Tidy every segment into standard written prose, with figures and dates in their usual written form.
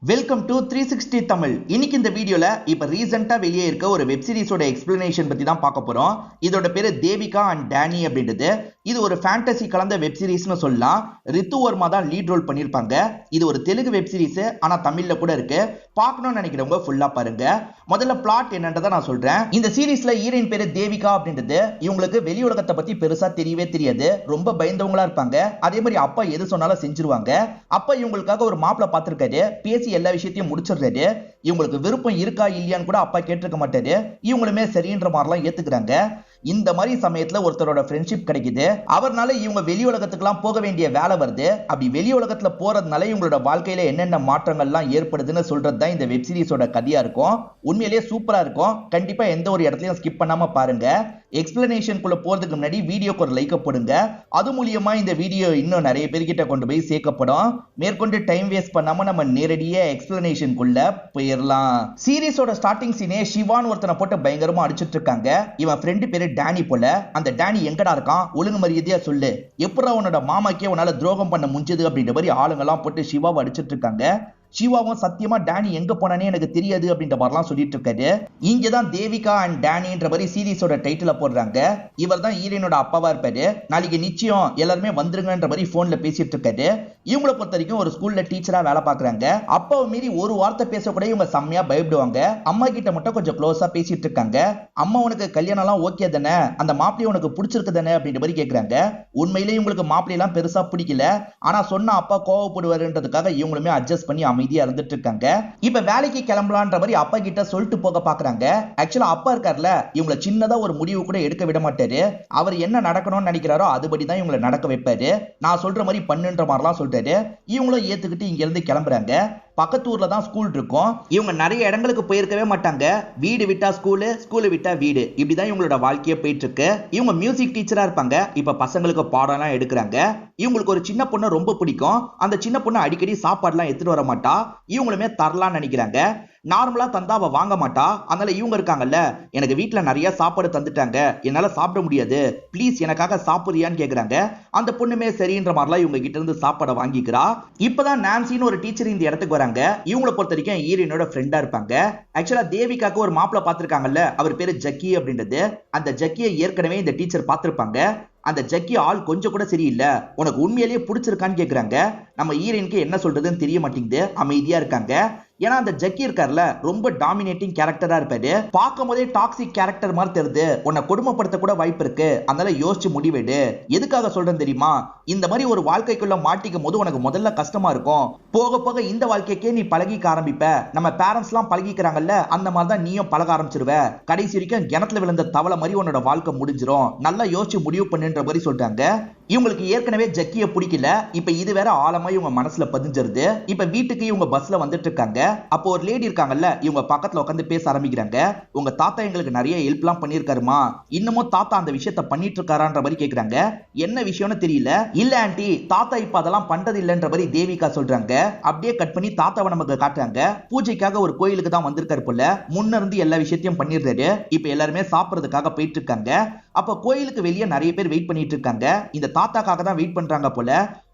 Welcome to 360 Tamil. இன்னைக்கு இந்த வீடியோல இப்ப ரீசெண்டா வெளியே இருக்க ஒரு வெப் சீரிஸோட எக்ஸ்பிளனேஷன் பத்தி தான் பார்க்க போறோம். இதோட பேரு தேவிகா அண்ட் டேனி அப்படின்றது. இது ஒரு ஃபேண்டசி கலந்த வெப் சீரிஸ்னு சொல்லலாம். ரித்து வர்மா தான் லீட் ரோல் பண்ணிருப்பாங்க. இது ஒரு தெலுங்கு வெப் சீரிஸ், ஆனா தமிழ்ல கூட இருக்கு. பார்க்கணும்னு நினைக்கிறவங்க ஃபுல்லா பாருங்க. முதல்ல பிளாட் என்னன்றதை நான் சொல்றேன். இந்த சீரிஸ்ல ஹீரோயின் பேரு தேவிகா அப்படின்றது. இவங்களுக்கு வெளி உலகத்தை பத்தி பெருசா தெரியவே தெரியாது. ரொம்ப பயந்தவங்களா இருப்பாங்க. அதே மாதிரி அப்பா எது சொன்னாலும் செஞ்சிருவாங்க. அப்பா இவங்களுக்காக ஒரு மாப்பிளை பார்த்திருக்காரு. பேசி எல்லா விஷயத்தையும் முடிச்சிடுறாரு. இவங்களுக்கு விருப்பம் இருக்கா இல்லையான்னு கூட அப்பா கேட்டிருக்க மாட்டாரு. இவங்களுமே சரின்ற மாதிரிலாம் ஏத்துக்கிறாங்க. இந்த மாதிரி சமயத்துல ஒருத்தரோட ஃப்ரெண்ட்ஷிப் கிடைக்குது. அவர்னால இவங்க வெளி உலகத்துக்குலாம் போக வேண்டிய வேலை வருது. அப்படி வெளி உலகத்துல போறதுனால இவங்களோட வாழ்க்கையில என்னென்ன மாற்றங்கள்லாம் ஏற்படுதுன்னு சொல்றது தான் இந்த வெப் சீரிஸோட கதையா இருக்கும். உண்மையிலேயே சூப்பரா இருக்கும். கண்டிப்பா எந்த ஒரு இடத்துலயும் ஸ்கிப் பண்ணாம பாருங்க. எக்ஸ்பிளனேஷன் குள்ள போறதுக்கு முன்னாடி வீடியோக்கு ஒரு லைக் போடுங்க. அது மூலியமா இந்த வீடியோ இன்னும் நிறைய பேர்கிட்ட கொண்டு போய் சேர்க்கப்படும். மேற்கொண்டு டைம் வேஸ்ட் பண்ணாம நம்ம நேரடியா எக்ஸ்பிளனேஷன் குள்ள போயிடலாம். சீரிஸோட ஸ்டார்டிங் சீனே சிவான் ஒருத்தனை போட்டு பயங்கரமா அடிச்சிட்டு இருக்காங்க. இவன் ஃப்ரெண்டு பேரு டேனி போல. அந்த டேனி எங்கடா இருக்கான், ஒழுங்கு மரியாதையா சொல்லு, எப்படா உன்னோட மாமாக்கே உன்னால துரோகம் பண்ண முடிஞ்சது அப்படின்ற மாதிரி ஆளுங்கெல்லாம் போட்டு சிவாவை அடிச்சிட்டு இருக்காங்க. சிவாவும் சத்தியமா டேனி எங்க போனானே எனக்கு தெரியாது அப்படின்ற மாதிரிலாம் சொல்லிட்டு இருக்காரு. இங்கதான் தேவிகா அண்ட் டேனின்ற மாதிரி சீரிஸோட டைட்டில போடுறாங்க. இவர் தான் ஹீரோயினோட அப்பாவா இருப்பாரு. நாளைக்கு நிச்சயம் எல்லாருமே வந்துருங்கன்ற மாதிரி போன்ல பேசிட்டு இருக்காரு. இவங்களை பொறுத்த வரைக்கும் ஒரு ஸ்கூல்ல டீச்சரா வேலை பாக்குறாங்க. அப்பாவை மீறி ஒரு வார்த்தை பேச கூட இவங்க செம்மையா பயப்படுவாங்க. அம்மா கிட்ட மட்டும் கொஞ்சம் க்ளோஸா பேசிட்டு இருக்காங்க. அம்மா உனக்கு கல்யாணம் எல்லாம் ஓகே தானே, அந்த மாப்பிள்ளைய உனக்கு பிடிச்சிருக்கு தானே அப்படின்ற மாதிரி கேக்குறாங்க. உண்மையிலேயே இவங்களுக்கு மாப்பிள்ளை எல்லாம் பெருசா பிடிக்கல. ஆனா சொன்ன அப்பா கோவப்படுவாருன்றதுக்காக இவங்களுமே அட்ஜஸ்ட் பண்ணி அமைதியா இருந்துட்டு இருக்காங்க. இப்ப வேலைக்கு கிளம்பலான்ற மாதிரி அப்பா கிட்ட சொல்லிட்டு போக பாக்குறாங்க. ஆக்சுவலா அப்பா இருக்கார்ல, இவங்களை சின்னதா ஒரு முடிவு கூட எடுக்க விட மாட்டாரு. அவர் என்ன நடக்கணும்னு நினைக்கிறாரோ அதுபடிதான் இவங்களை நடக்க வைப்பாரு. நான் சொல்ற மாதிரி பண்ணுன்ற மாதிரிலாம் சொல்றாரு. இவங்களும் ஏத்துக்கிட்டு இங்க இருந்து கிளம்புறாங்க. பக்கத்து ஊர்ல தான் ஸ்கூல் இருக்கும். இவங்க நிறைய இடங்களுக்கு போயிருக்கவே மாட்டாங்க. வீடு விட்டா ஸ்கூலு, ஸ்கூலு விட்டா வீடு, இப்படிதான் இவங்களோட வாழ்க்கையே போயிட்டு இருக்கு. இவங்க மியூசிக் டீச்சரா இருப்பாங்க. இப்ப பசங்களுக்கு பாடம் எல்லாம் எடுக்கிறாங்க. இவங்களுக்கு ஒரு சின்ன பொண்ணு ரொம்ப பிடிக்கும். அந்த சின்ன பொண்ணு அடிக்கடி சாப்பாடுலாம் எடுத்துட்டு வர மாட்டா. இவங்களுமே தரலாம்னு நினைக்கிறாங்க. நார்மலா தந்தா அவ வாங்க மாட்டா. அதனால இவங்க இருக்காங்கல்ல, எனக்கு வீட்டுல நிறைய சாப்பாடு தந்துட்டாங்க, என்னால சாப்பிட முடியாது, ப்ளீஸ் எனக்காக சாப்பிடுறியான்னு கேக்குறாங்க. அந்த பொண்ணுமே சரின்ற மாதிரிலாம் இவங்க கிட்ட இருந்து சாப்பாடை வாங்கிக்கிறா. இப்பதான் நான்சின்னு ஒரு டீச்சர் இந்த இடத்துக்கு வராங்க. இவங்களை பொறுத்த வரைக்கும் ஹீரோயினோட ஃப்ரெண்டா இருப்பாங்க. ஆக்சுவலா தேவிகாக்கு ஒரு மாப்பிளை பார்த்திருக்காங்கல்ல, அவர் பேரு ஜக்கி அப்படின்றது. அந்த ஜக்கியை ஏற்கனவே இந்த டீச்சர் பார்த்திருப்பாங்க. அந்த ஜக்கி ஆள் கொஞ்சம் கூட சரியில்லை, உனக்கு உண்மையிலேயே பிடிச்சிருக்கான்னு கேக்குறாங்க. நம்ம ஹீரோயினுக்கு என்ன சொல்றதுன்னு தெரிய மாட்டேங்குது. அமைதியா இருக்காங்க. ஏன்னா அந்த ஜக்கி இருக்கார்ல, ரொம்ப டாமினேட்டிங் கேரக்டரா இருப்பாரு. பார்க்கும் போதே டாக்ஸிக் கேரக்டர் மாதிரி தெரியுது. உன்னை கொடுமைப்படுத்த கூட வாய்ப்பு இருக்கு. அதனால யோசிச்சு முடிவெடு. எதுக்காக சொல்றேன் தெரியுமா, இந்த மாதிரி ஒரு வாழ்க்கைக்குள்ள மாட்டிக்கும் போது உனக்கு முதல்ல கஷ்டமா இருக்கும். போக போக இந்த வாழ்க்கைக்கே நீ பழகிக்க ஆரம்பிப்ப. நம்ம பேரண்ட்ஸ் எல்லாம் பழகிக்கிறாங்கல்ல, அந்த மாதிரி தான் நீயும் பழக ஆரம்பிச்சிருவ. கடைசி வரைக்கும் கிணத்துல விழுந்த தவளை மாதிரி உன்னோட வாழ்க்கை முடிஞ்சிரும். நல்லா யோசிச்சு முடிவு பண்ணுன்ற மாதிரி சொல்றாங்க. இவங்களுக்கு ஏற்கனவே ஜக்கிய பிடிக்கல. இப்ப இது வேற ஆழமா இவங்க மனசுல பதிஞ்சிருது. இப்ப வீட்டுக்கு இவங்க பஸ்ல வந்துட்டு இருக்காங்க. அப்போ ஒரு லேடி இருக்காங்கல்ல, இவங்க பக்கத்துல உட்காந்து பேச ஆரம்பிக்கிறாங்க. உங்க தாத்தா எங்களுக்கு நிறைய ஹெல்ப் எல்லாம் பண்ணிருக்காருமா, இன்னமும் தாத்தா அந்த விஷயத்த பண்ணிட்டு இருக்காரான்ற மாதிரி கேக்குறாங்க. என்ன விஷயம்னு தெரியல. இல்ல ஆண்டி, தாத்தா இப்ப அதெல்லாம் பண்றது இல்லன்ற மாதிரி தேவிகா சொல்றாங்க. அப்படியே கட் பண்ணி தாத்தாவை நமக்கு காட்டுறாங்க. பூஜைக்காக ஒரு கோயிலுக்கு தான் வந்திருக்காரு போல. முன்ன இருந்து எல்லா விஷயத்தையும் பண்ணிடுறாரு. இப்ப எல்லாருமே சாப்பிடுறதுக்காக போயிட்டு இருக்காங்க. அப்ப கோயிலுக்கு வெளியே நிறைய பேர் வெயிட் பண்ணிட்டு இருக்காங்க. இந்த தாத்தாக்காக தான் வெயிட் பண்றாங்க போல.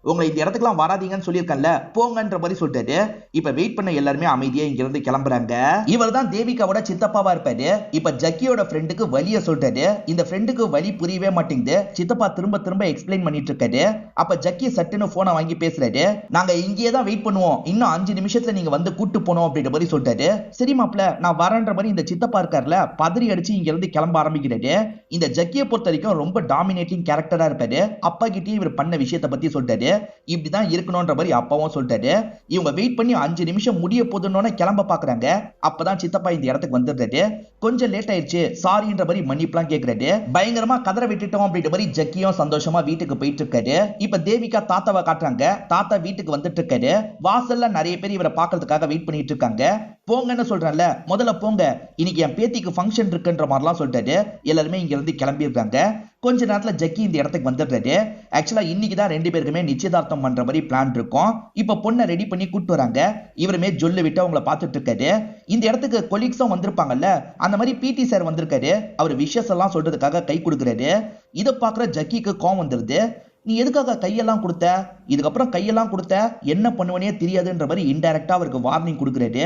உங்களை இந்த இடத்துக்குலாம் வராதீங்கன்னு சொல்லியிருக்கேன்ல, போங்கன்ற மாதிரி சொல்லிட்டாரு. இப்ப வெயிட் பண்ண எல்லாருமே அமைதியா இங்க இருந்து கிளம்புறாங்க. இவர் தான் தேவிகாவோட சித்தப்பாவா இருப்பாரு. இப்ப ஜக்கியோட ஃப்ரெண்டுக்கு வலிய சொல்றாரு. இந்த ஃப்ரெண்டுக்கு வலி புரியவே மாட்டேங்குது. சித்தப்பா திரும்ப திரும்ப எக்ஸ்பிளைன் பண்ணிட்டு இருக்காரு. அப்ப ஜக்கி சட்டுன்னு போனை வாங்கி பேசுறாரு. நாங்க இங்கேயே தான் வெயிட் பண்ணுவோம், இன்னும் 5 நிமிஷத்துல நீங்க வந்து கூட்டு போனோம் அப்படின்ற மாதிரி சொல்றாரு. சரி மாப்ள, நான் வரேன்ற மாதிரி இந்த சித்தப்பா இருக்காருல, பதறி அடிச்சு இங்க இருந்து கிளம்ப ஆரம்பிக்கிறாரு. இந்த ஜக்கியை பொறுத்த வரைக்கும் ரொம்ப டாமினேட்டிங் கேரக்டரா இருப்பாரு. அப்பா கிட்டே இவர் பண்ண விஷயத்தை பத்தி சொல்றாரு. இப்படிதான் இருக்கணும்ன்ற மாதிரி அப்பாவும் சொல்றாரு. இவங்க வெயிட் பண்ணி 5 நிமிஷம் முடிய போதுன்னு கிளம்ப பாக்குறாங்க. அப்பதான் சித்தப்பா இந்த இடத்துக்கு வந்துடுறாரு. கொஞ்சம் லேட் ஆயிடுச்சு, சாரின்ற மாதிரி மன்னிப்புலாம் கேக்குறாரு. பயங்கரமா கதற விட்டுட்டோம் அப்படின்ற மாதிரி ஜக்கியும் சந்தோஷமா வீட்டுக்கு போயிட்டு இருக்காரு. இப்ப தேவிகா தாத்தாவை காட்டுறாங்க. தாத்தா வீட்டுக்கு வந்துட்டு இருக்காரு. வாசல்ல நிறைய பேர் இவரை பாக்குறதுக்காக வெயிட் பண்ணிட்டு இருக்காங்க. போங்கன்னு சொல்றேன்ல, முதல்ல போங்க, இன்னைக்கு என் பேத்திக்கு ஃபங்க்ஷன் இருக்குன்ற மாதிரிலாம் சொல்றாரு. எல்லாருமே இங்க இருந்து கிளம்பிடுறாங்க. கொஞ்ச நேரத்துல ஜக்கி இந்த இடத்துக்கு வந்துடுறாரு. ஆக்சுவலா இன்னைக்கு தான் 2 பேருக்குமே நிச்சயதார்த்தம் பண்ற மாதிரி பிளான் இருக்கும். இப்ப பொண்ணை ரெடி பண்ணி கூட்டு வராங்க. இவருமே ஜொல்லு விட்டு அவங்கள பார்த்துட்டு இருக்காரு. இந்த இடத்துக்கு கொலீக்ஸும் வந்திருப்பாங்கல்ல, அந்த மாதிரி பிடி சார் வந்திருக்காரு. அவர் விஷஸ் எல்லாம் சொல்றதுக்காக கை கொடுக்குறாரு. இதை பாக்குற ஜக்கிக்கு கோவம் வந்துருது. நீ எதுக்காக கையெல்லாம் கொடுத்த, இதுக்கப்புறம் கையெல்லாம் கொடுத்த என்ன பண்ணுவனே தெரியாதுன்ற மாதிரி இன்டைரக்டா அவருக்கு வார்னிங் கொடுக்குறாரு.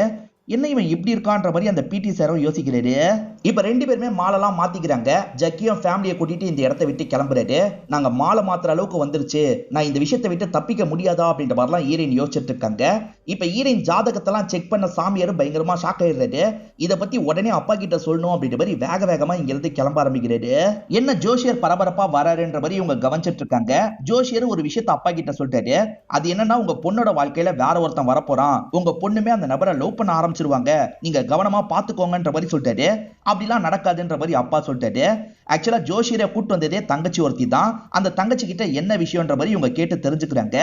என்ன இவன் இப்படி இருக்கான்ற மாதிரி அந்த பிடி சாரும் யோசிக்கிறாரு. இப்ப ரெண்டு பேருமே மாலெல்லாம் மாத்திக்கிறாங்க. ஜக்கியும் ஃபேமிலியை கூட்டிட்டு இந்த இடத்த விட்டு கிளம்புறாரு. நாங்க மாலை மாத்துற அளவுக்கு வந்துருச்சு, நான் இந்த விஷயத்தை விட்டு தப்பிக்க முடியாதா அப்படின்ற மாதிரிலாம் ஈரன் யோசிச்சுட்டு இருக்காங்க. இப்ப ஈரன் ஜாதகத்தெல்லாம் செக் பண்ண சாமியார் பயங்கரமா ஷாக் ஆயிடுறாரு. இதை பத்தி உடனே அப்பா கிட்ட சொல்லணும் அப்படின்ற மாதிரி வேக வேகமா இங்க இருந்து கிளம்ப ஆரம்பிக்கிறாரு. என்ன ஜோஷியர் பரபரப்பா வராருன்ற மாதிரி இவங்க கவனிச்சிட்டு இருக்காங்க. ஜோஷியர் ஒரு விஷயத்த அப்பா கிட்ட சொல்றாரு. அது என்னன்னா, உங்க பொண்ணோட வாழ்க்கையில வேற ஒருத்தன் வரப்போறான், உங்க பொண்ணுமே அந்த நபரை லவ் பண்ண ஆரம்பிச்சிருவாங்க, நீங்க கவனமா பாத்துக்கோங்கன்ற மாதிரி சொல்லிட்டாரு. அப்படிலாம் நடக்காதுன்ற மாதிரி அப்பா சொல்லிட்டாரு. ஆக்சுவலா ஜோஷியரை கூட்டு வந்ததே தங்கச்சி ஒருத்தி தான். அந்த தங்கச்சி கிட்ட என்ன விஷயம்ன்ற மாதிரி இவங்க கேட்டு தெரிஞ்சுக்கிறாங்க.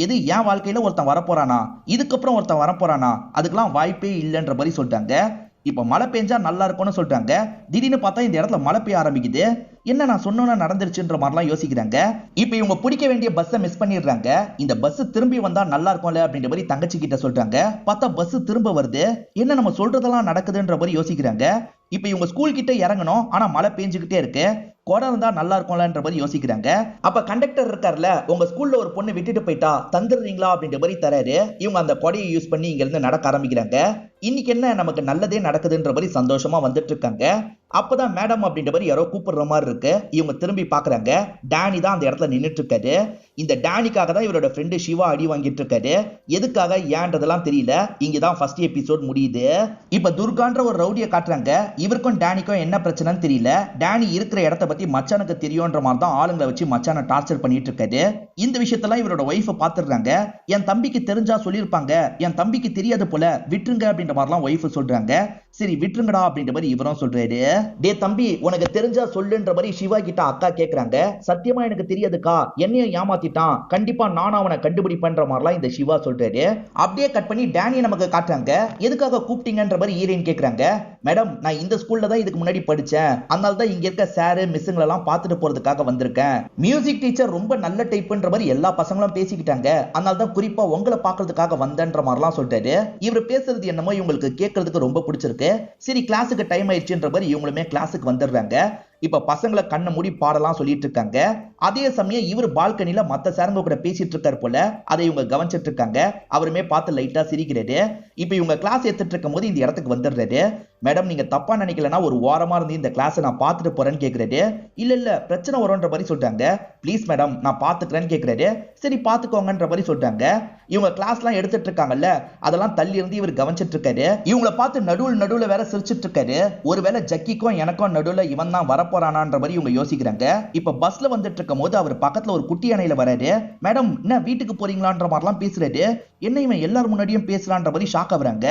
எது என் வாழ்க்கையில ஒருத்தன் வரப்போறானா, இதுக்கப்புறம் ஒருத்தன் வரப்போறானா, அதுக்கெல்லாம் வாய்ப்பே இல்லைன்ற மாதிரி சொல்லிட்டாங்க. இப்ப மழை பெஞ்சா நல்லா இருக்கும்னு சொல்றாங்க. திடீர்னு பார்த்தா இந்த இடத்துல மழை பெய்ய ஆரம்பிக்குது. என்ன நான் சொன்னா நடந்துருச்சுன்ற மாதிரிலாம் யோசிக்கிறாங்க. இப்ப இவங்க பிடிக்க வேண்டிய பஸ்ஸை மிஸ் பண்ணிடுறாங்க. இந்த பஸ் திரும்பி வந்தா நல்லா இருக்கும்ல அப்படின்ற மாதிரி தங்கச்சி கிட்ட சொல்றாங்க. பார்த்தா பஸ் திரும்ப வருது. என்ன நம்ம சொல்றதெல்லாம் நடக்குதுன்ற மாதிரி யோசிக்கிறாங்க. இப்ப இவங்க ஸ்கூல் கிட்ட இறங்கணும், ஆனா மழை பெஞ்சுக்கிட்டே இருக்கு. கொடை இருந்தா நல்லா இருக்கும்லன்ற மாதிரி யோசிக்கிறாங்க. அப்ப கண்டக்டர் இருக்கார்ல, உங்க ஸ்கூல்ல ஒரு பொண்ணு விட்டுட்டு போயிட்டா தந்துடுறீங்களா அப்படின்ற மாதிரி தராரு. இவங்க அந்த கொடையை யூஸ் பண்ணி இங்க இருந்து நடக்க ஆரம்பிக்கிறாங்க. இன்னைக்கு என்ன நமக்கு நல்லதே நடக்குதுன்ற மாதிரி சந்தோஷமா வந்துட்டு இருக்காங்க. அப்பதான் மேடம் அப்படின்ற மாதிரி யாரோ கூப்பிடுற மாதிரி இருக்கு. இவங்க திரும்பி பாக்குறாங்க. டேனி தான் அந்த இடத்துல நின்றுட்டு இருக்காரு. இந்த டேனிக்காக தான் இவரோட ஃப்ரெண்டு சிவா அடி வாங்கிட்டு இருக்காரு. எதுக்காக ஏன்றதெல்லாம் தெரியல. இங்கதான் ஃபர்ஸ்ட் எபிசோட் முடியுது. இப்ப துர்கான்ற ஒரு ரவுடியை காட்டுறாங்க. இவருக்கும் டேனிக்கும் என்ன பிரச்சனைன்னு தெரியல. டேனி இருக்கிற இடத்த பத்தி மச்சானுக்கு தெரியும்ன்ற மாதிரி தான் ஆளுங்களை வச்சு மச்சானை டார்ச்சர் பண்ணிட்டு இருக்காரு. இந்த விஷயத்தெல்லாம் இவரோட ஒய்ஃபை பாத்துடுறாங்க. என் தம்பிக்கு தெரிஞ்சா சொல்லியிருப்பாங்க, என் தம்பிக்கு தெரியாது போல, விட்டுருங்க அப்படின்ற மாதிரிலாம் ஒய்ஃப் சொல்றாங்க. சரி விட்டுருங்கடா அப்படின்ற மாதிரி இவரும் சொல்றாரு. டே தம்பி, உனக்கு தெரிஞ்சா சொல்லுன்ற மாதிரி சிவா கிட்ட அக்கா கேக்குறாங்க. சத்தியமா எனக்கு தெரியாதுக்கா, என்னையும் ஏமாத்திட்டான், கண்டிப்பா நான் அவனை கண்டுபிடிப்பேன்ற மாதிரிலாம் இந்த சிவா சொல்றாரு. அப்படியே கட் பண்ணி டேனியை நமக்கு காட்டுறாங்க. எதுக்காக கூப்பிட்டீங்கன்ற மாதிரி ஈரன் கேக்குறாங்க. மேடம், நான் இந்த ஸ்கூல்ல தான் இதுக்கு முன்னாடி படிச்சேன், அதனால தான் இங்க இருக்க சாரு மிஸ்ஸுங்களெல்லாம் பார்த்துட்டு போறதுக்காக வந்திருக்கேன். மியூசிக் டீச்சர் ரொம்ப நல்ல டைப்ன்ற மாதிரி எல்லா பசங்களும் பேசிக்கிட்டாங்க, அதனால தான் குறிப்பா உங்களை பார்க்கறதுக்காக வந்தேன்ற மாதிரிலாம் சொல்றாரு. இவர் பேசுறது என்னமோ இவங்களுக்கு கேட்கறதுக்கு ரொம்ப பிடிச்சிருக்கு. சரி கிளாஸுக்கு டைம் ஆயிடுச்சுன்ற மாதிரி இவங்களுமே கிளாஸுக்கு வந்துடுறாங்க. இப்ப பசங்களை கண்ணை மூடி பாடலாம் சொல்லிட்டு இருக்காங்க. அதே சமயம் இவர் பால்கனில மத்த சாருங்க கூட பேசிட்டு இருக்காரு போல, அதை இவங்க கவனிச்சிட்டு இருக்காங்க. அவருமே பார்த்து லைட்டா சிரிக்கிறாரு. இப்ப இவங்க கிளாஸ் எடுத்துட்டு இருக்கும் போது இந்த இடத்துக்கு வந்துடுறாரு. மேடம், நீங்க தப்பா நினைக்கலனா ஒரு வாரமா இருந்து இந்த கிளாஸை நான் பார்த்துட்டு போறேன்னு கேட்கிறாரு. இல்ல இல்ல பிரச்சனை வரும்ன்ற மாதிரி சொல்றாங்க. ப்ளீஸ் மேடம், நான் பார்த்துக்கிறேன்னு கேட்கிறாரு. சரி பார்த்துக்கோங்கன்ற மாதிரி சொல்றாங்க. இவங்க கிளாஸ் எல்லாம் எடுத்துட்டு இருக்காங்கல்ல, அதெல்லாம் தள்ளி இருந்து இவர் கவனிச்சிட்டு இருக்காரு. இவங்களை பார்த்து நடுவுல வேற சிரிச்சிட்டு இருக்காரு. ஒருவேளை ஜக்கிக்கும் எனக்கும் நடுவுல இவன் தான் வரப்போறானான்ற மாதிரி இவங்க யோசிக்கிறாங்க. இப்ப பஸ்ல வந்துட்டு இருக்கும் போது அவர் பக்கத்துல ஒரு குட்டி அணையில வராரு. மேடம், என்ன வீட்டுக்கு போறீங்களான்ற மாதிரிலாம் பேசுறாரு. என்ன இவன் எல்லாரும் முன்னாடியும் பேசலான்ற மாதிரி ஷாக் ஆகுறாங்க.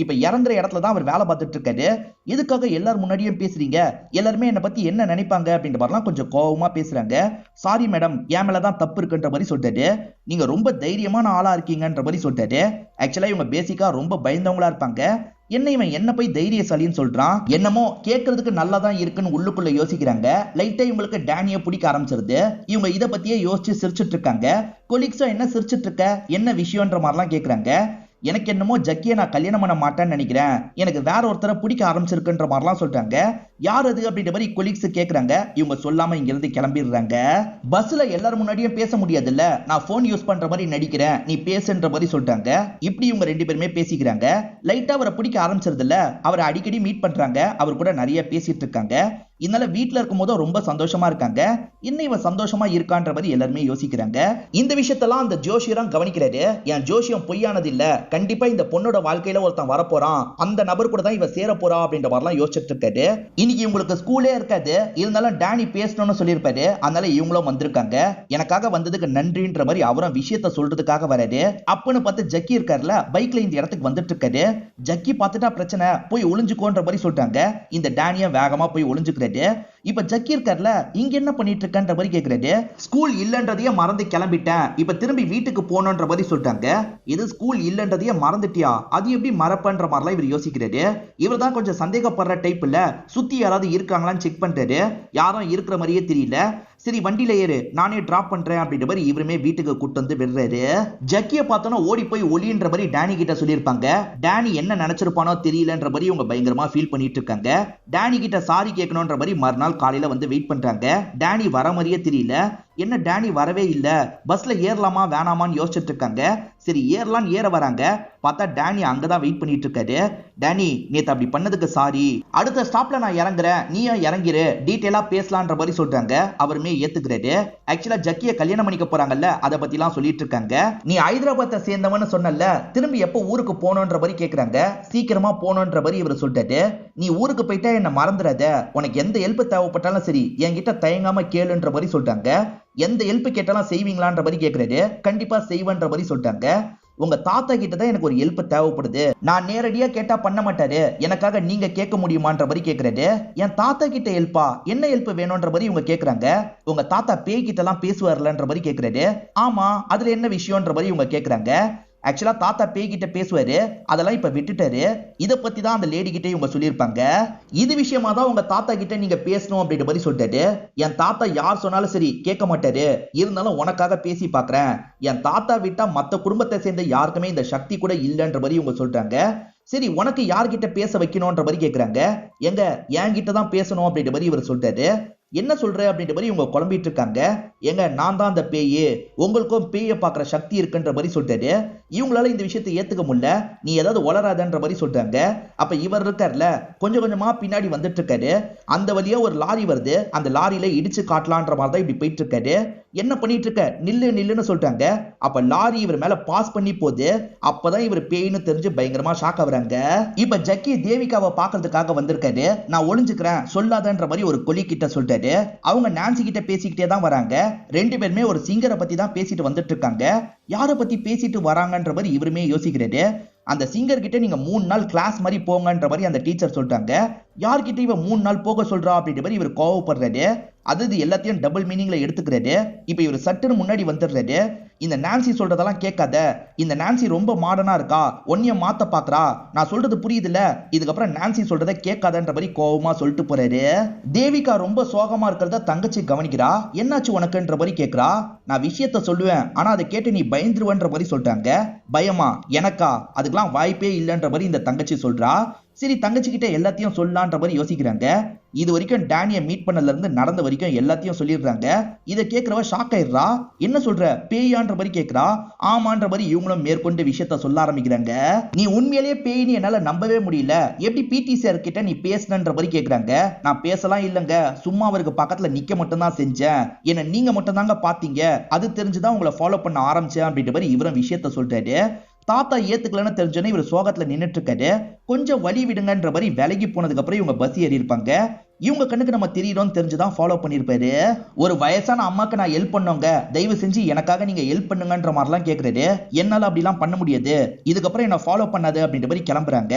இப்ப இறங்குற இடத்துல தான் அவர் வேலை பார்த்துட்டு இருக்காரு. எதுக்காக எல்லாரும் முன்னாடியும் பேசுறீங்க, எல்லாருமே என்ன பத்தி என்ன நினைப்பாங்க அப்படின்ற மாதிரிலாம் கொஞ்சம் கோவமா பேசுறாங்க. சாரி மேடம், என் மேலதான் தப்பு இருக்குன்ற மாதிரி சொல்லிட்டாரு. நீங்க ரொம்ப தைரியமான ஆளா இருக்கீங்கன்ற மாதிரி சொல்லிட்டாரு. ஆக்சுவலா இவங்க பேசிக்கா ரொம்ப பயந்தவங்களா இருப்பாங்க. என்ன இவன் என்ன போய் தைரியசாலின்னு சொல்றான், என்னமோ கேட்கறதுக்கு நல்லா தான் இருக்குன்னு உள்ளுக்குள்ள யோசிக்கிறாங்க. லைட்டா இவங்களுக்கு டேனியை பிடிக்க ஆரம்பிச்சிருது. இவங்க இதை பத்தியே யோசிச்சு சிரிச்சிட்டு இருக்காங்க. கொலீக்ஸோ என்ன சிரிச்சிட்டு இருக்க, என்ன விஷயம்ன்ற மாதிரிலாம் கேட்கறாங்க. எனக்கு என்னமோ ஜக்கியை நான் கல்யாணம் பண்ண மாட்டேன்னு நினைக்கிறேன், எனக்கு வேற ஒருத்தரை பிடிக்க ஆரம்பிச்சிருக்குன்ற மாதிரிலாம் சொல்றாங்க. யார் அது அப்படின்ற மாதிரி கொலீக்ஸ் கேட்கறாங்க. இவங்க சொல்லாம இங்க இருந்து கிளம்பிடுறாங்க. பஸ்ல எல்லாரும் முன்னாடியும் பேச முடியாதுல்ல, நான் போன் யூஸ் பண்ற மாதிரி நடிக்கிறேன், நீ பேசுன்ற மாதிரி சொல்றாங்க. இப்படி இவங்க ரெண்டு பேருமே பேசிக்கிறாங்க. லைட்டா அவரை பிடிக்க ஆரம்பிச்சிருதுல, அவரை அடிக்கடி மீட் பண்றாங்க. அவர் கூட நிறைய பேசிட்டு இருக்காங்க. இதனால வீட்டுல இருக்கும் போது ரொம்ப சந்தோஷமா இருக்காங்க. என்ன இவன் சந்தோஷமா இருக்கான்ற மாதிரி எல்லாருமே யோசிக்கிறாங்க. இந்த விஷயத்தெல்லாம் அந்த ஜோஷியரும் கவனிக்கிறாரு. என் ஜோஷியம் பொய்யானது இல்ல, கண்டிப்பா இந்த பொண்ணோட வாழ்க்கையில ஒருத்தன் வரப்போறான், அந்த நபர் கூட தான் இவ சேர போறா அப்படின்ற மாதிரிலாம் யோசிச்சுட்டு இருக்காரு. இன்னைக்கு இவங்களுக்கு ஸ்கூலே இருக்காது, இருந்தாலும் டேனி பேசணும்னு சொல்லியிருப்பாரு. அதனால இவங்களும் வந்திருக்காங்க. எனக்காக வந்ததுக்கு நன்றின்ற மாதிரி அவரும் விஷயத்த சொல்றதுக்காக வராரு. அப்பன்னு பார்த்து ஜக்கி இருக்காருல, பைக்ல இந்த இடத்துக்கு வந்துட்டு இருக்காரு. ஜக்கி பார்த்துட்டா பிரச்சனை, போய் ஒளிஞ்சுக்கோன்ற மாதிரி சொல்றாங்க. இந்த டேனியா வேகமா போய் ஒளிஞ்சுக்கிறாரு. இப்ப ஜக்கி இருக்கார்ல, இங்க என்ன பண்ணிட்டு இருக்கன்ற மாதிரி கேக்குறாரு. ஸ்கூல் இல்லன்றதையே மறந்து கிளம்பிட்டேன், இப்ப திரும்பி வீட்டுக்கு போகணுன்ற மாதிரி சொல்லிட்டாங்க. இது ஸ்கூல் இல்லன்றதையே மறந்துட்டியா, அது எப்படி மறப்பன்ற மாதிரிலாம் இவர் யோசிக்கிறாரு. இவர் தான் கொஞ்சம் சந்தேகப்படுற டைப் இல்ல, சுத்தி யாராவது இருக்காங்களான்னு செக் பண்றாரு. யாரும் இருக்கிற மாதிரியே தெரியல. சரி வண்டியில ஏறு, நானே டிராப் பண்றேன் அப்படின்ற மாதிரி இவருமே வீட்டுக்கு கூட்டு வந்து விடுறாரு. ஜக்கிய பார்த்தோன்னா ஓடி போய் ஒளின்ற மாதிரி டேனி கிட்ட சொல்லியிருப்பாங்க. டேனி என்ன நினைச்சிருப்பானோ தெரியலன்ற மாதிரி இவங்க பயங்கரமா ஃபீல் பண்ணிட்டு இருக்காங்க. டேனி கிட்ட சாரி கேட்கணும்ன்ற மாதிரி மறுநாள் காலையில வந்து வெயிட் பண்றாங்க. டேனி வர மாதிரியே தெரியல. என்ன டேனி வரவே இல்ல, பஸ்ல ஏறலாமா வேணாமான்னு யோசிச்சுட்டு இருக்காங்க. சரி ஏறலான்னு ஏற வராங்க. பார்த்தா டேனி அங்கதான் வெயிட் பண்ணிட்டு இருக்காரு. டேனி நேத்து அப்படி பண்ணதுக்கு சாரி, அடுத்த ஸ்டாப்ல நான் இறங்குறேன், நீயும் இறங்கிரு, டீடைலா பேசலான்ற மாதிரி சொல்றாங்க. அவருமே ஏத்துக்கிறாரு. ஆக்சுவலா ஜக்கிய கல்யாணம் பண்ணிக்க போறாங்கல்ல, அதை பத்தி எல்லாம் சொல்லிட்டு இருக்காங்க. நீ ஹைதராபாத்தை சேர்ந்தவன்னு சொன்னல, திரும்பி எப்போ ஊருக்கு போனோன்ற மாதிரி கேக்குறாங்க. சீக்கிரமா போனோன்ற மாதிரி இவர் சொல்லிட்டாரு. நீ ஊருக்கு போயிட்டா என்ன மறந்துடாத, உனக்கு எந்த ஹெல்ப் தேவைப்பட்டாலும் சரி என்கிட்ட தயங்காம கேளுன்ற மாதிரி சொல்றாங்க. எந்த ஹெல்ப் கேட்டாலும் செய்வீங்களான்ற மாதிரி கேக்குறாரு. கண்டிப்பா செய்வேன்ற மாதிரி சொல்றாங்க. உங்க தாத்தா கிட்ட தான் எனக்கு ஒரு ஹெல்ப் தேவைப்படுது, நான் நேரடியா கேட்டா பண்ண மாட்டாரு, எனக்காக நீங்க கேட்க முடியுமான்ற மாதிரி கேக்குறாரு. என் தாத்தா கிட்ட ஹெல்ப்பா, என்ன ஹெல்ப் வேணும்ன்ற மாதிரி இவங்க கேக்குறாங்க. உங்க தாத்தா பேய் கிட்ட எல்லாம் பேசுவார்லன்ற மாதிரி கேக்குறாரு. ஆமா, அதுல என்ன விஷயம்ன்ற மாதிரி இவங்க கேக்குறாங்க. ஆக்சுவலா தாத்தா பேய் கிட்ட பேசுவாரு, அதெல்லாம் இப்ப விட்டுட்டாரு. இத பத்தி தான் அந்த லேடி கிட்ட இவங்க சொல்லியிருப்பாங்க. இது விஷயமா தான் உங்க தாத்தா கிட்ட நீங்க பேசணும் அப்படின்ற மாதிரி சொல்லிட்டாரு. என் தாத்தா யார் சொன்னாலும் சரி கேட்க மாட்டாரு, இருந்தாலும் உனக்காக பேசி பாக்குறேன். என் தாத்தா விட்டா மத்த குடும்பத்தை சேர்ந்த யாருக்குமே இந்த சக்தி கூட இல்லைன்ற மாதிரி இவங்க சொல்றாங்க. சரி உனக்கு யார்கிட்ட பேச வைக்கணும்ன்ற மாதிரி கேக்குறாங்க. எங்க என்கிட்ட தான் பேசணும் அப்படின்ற மாதிரி இவர் சொல்லிட்டாரு. என்ன சொல்ற அப்படின்ற மாதிரி இவங்க குழம்பிட்டு இருக்காங்க. எங்க நான் தான் அந்த பேய், உங்களுக்கும் பேயை பார்க்குற சக்தி இருக்குன்ற மாதிரி சொல்லிட்டாரு. இவங்களால இந்த விஷயத்தை ஏத்துக்க முடியல. நீ ஏதாவது வளராதன்ற மாதிரி சொல்றாங்க. அப்ப இவர் இருக்கார்ல, கொஞ்சம் கொஞ்சமா பின்னாடி வந்துட்டு இருக்காரு. அந்த வழியா ஒரு லாரி வருது, அந்த லாரியில இடிச்சு காட்டலான்ற மாதிரி தான் இப்படி போயிட்டு இருக்காரு. என்ன பண்ணிட்டு இருக்க, நில்லு நில்லுன்னு சொல்றாங்க. அப்ப லாரி இவர் மேல பாஸ் பண்ணி போகுது. அப்பதான் இவர் பேய்னு தெரிஞ்சு பயங்கரமா ஷாக் ஆகுறாங்க. இப்ப ஜக்கி தேவிகாவை பாக்குறதுக்காக வந்திருக்காரு. நான் ஒளிஞ்சுக்கிறேன் சொல்லாதன்ற மாதிரி ஒரு கொலி கிட்ட சொல்லிட்டாரு. அவங்க நான்சி கிட்ட பேசிக்கிட்டே தான் வராங்க. ரெண்டு பேருமே ஒரு சிங்கரை பத்தி தான் பேசிட்டு வந்துட்டு இருக்காங்க. யாரை பத்தி பேசிட்டு வராங்கன்ற மாதிரி இவருமே யோசிக்கிறாரு. அந்த சிங்கர் கிட்ட நீங்க 3 நாள் கிளாஸ் மாதிரி போங்கன்ற மாதிரி அந்த டீச்சர் சொல்றாங்க. யார்கிட்ட இவன் 3 நாள் போக சொல்றா அப்படின்ற மாதிரி இவர் கோவப்படுறாரு. அது எல்லாத்தையும் டபுள் மீனிங்ல எடுத்துக்கிறாரு. இப்ப இவர் சட்டுன்னு முன்னாடி வந்துடுறாரு. இந்த நான்சி சொல்றதெல்லாம் கேட்காத, இந்த நான்சி ரொம்ப மாடர்னா இருக்கா, ஒன்னிய மாத்த பாக்குறா, நான் சொல்றது புரியுதுல்ல, இதுக்கப்புறம் நான்சி சொல்றத கேட்காதன்ற மாதிரி கோவமா சொல்லிட்டு போறாரு. தேவிகா ரொம்ப சோகமா இருக்கிறத தங்கச்சி கவனிக்கிறா. என்னாச்சு உனக்குன்ற மாதிரி கேக்குறா. நான் விஷயத்த சொல்லுவேன், ஆனா அதை கேட்டு நீ பயந்துருவன்ற மாதிரி சொல்றாங்க. பயமா எனக்கா, அதுக்கெல்லாம் வாய்ப்பே இல்லைன்ற மாதிரி இந்த தங்கச்சி சொல்றா. சரி தங்கச்சி கிட்ட எல்லாத்தையும் சொல்லலான்ற மாதிரி யோசிக்கிறாங்க. இது வரைக்கும் டேனியை மீட் பண்ணல இருந்து நடந்த வரைக்கும் எல்லாத்தையும் சொல்லிடுறாங்க. இதை கேட்கிறவ ஷாக் ஆயிடுறா. என்ன சொல்ற, பேயான்ற மாதிரி கேட்கிறா. ஆமான்ற மாதிரி இவங்களும் மேற்கொண்டு விஷயத்த சொல்ல ஆரம்பிக்கிறாங்க. நீ உண்மையிலேயே பேய்னு என்னால நம்பவே முடியல, எப்படி பிடி சார் கிட்ட நீ பேசணுன்ற மாதிரி கேட்கறாங்க. நான் பேசலாம் இல்லைங்க, சும்மா அவருக்கு பக்கத்துல நிக்க மட்டும் தான் செஞ்சேன், என்ன நீங்க மட்டும் தாங்க பாத்தீங்க, அது தெரிஞ்சுதான் உங்களை ஃபாலோ பண்ண ஆரம்பிச்சேன் அப்படின்ற மாதிரி இவரும் விஷயத்த சொல்றாரு. தாத்தா ஏத்துக்கலன்னு தெரிஞ்சோன்னே இவர் சோகத்துல நின்னுட்டு இருக்காரு. கொஞ்சம் வழி விடுங்கன்ற மாதிரி விலகி போனதுக்கு அப்புறம் இவங்க பஸ் ஏறி இருப்பாங்க. இவங்க கண்ணுக்கு நம்ம தெரியுறோம் தெரிஞ்சுதான் ஃபாலோ பண்ணிருப்பாரு. ஒரு வயசான அம்மாக்கு நான் ஹெல்ப் பண்ணோங்க, தயவு செஞ்சு எனக்காக நீங்க ஹெல்ப் பண்ணுங்கன்ற மாதிரிலாம் கேக்குறாரு. என்னால அப்படிலாம் பண்ண முடியாது, இதுக்கப்புறம் என்ன ஃபாலோ பண்ணாது அப்படின்ற மாதிரி கிளம்புறாங்க.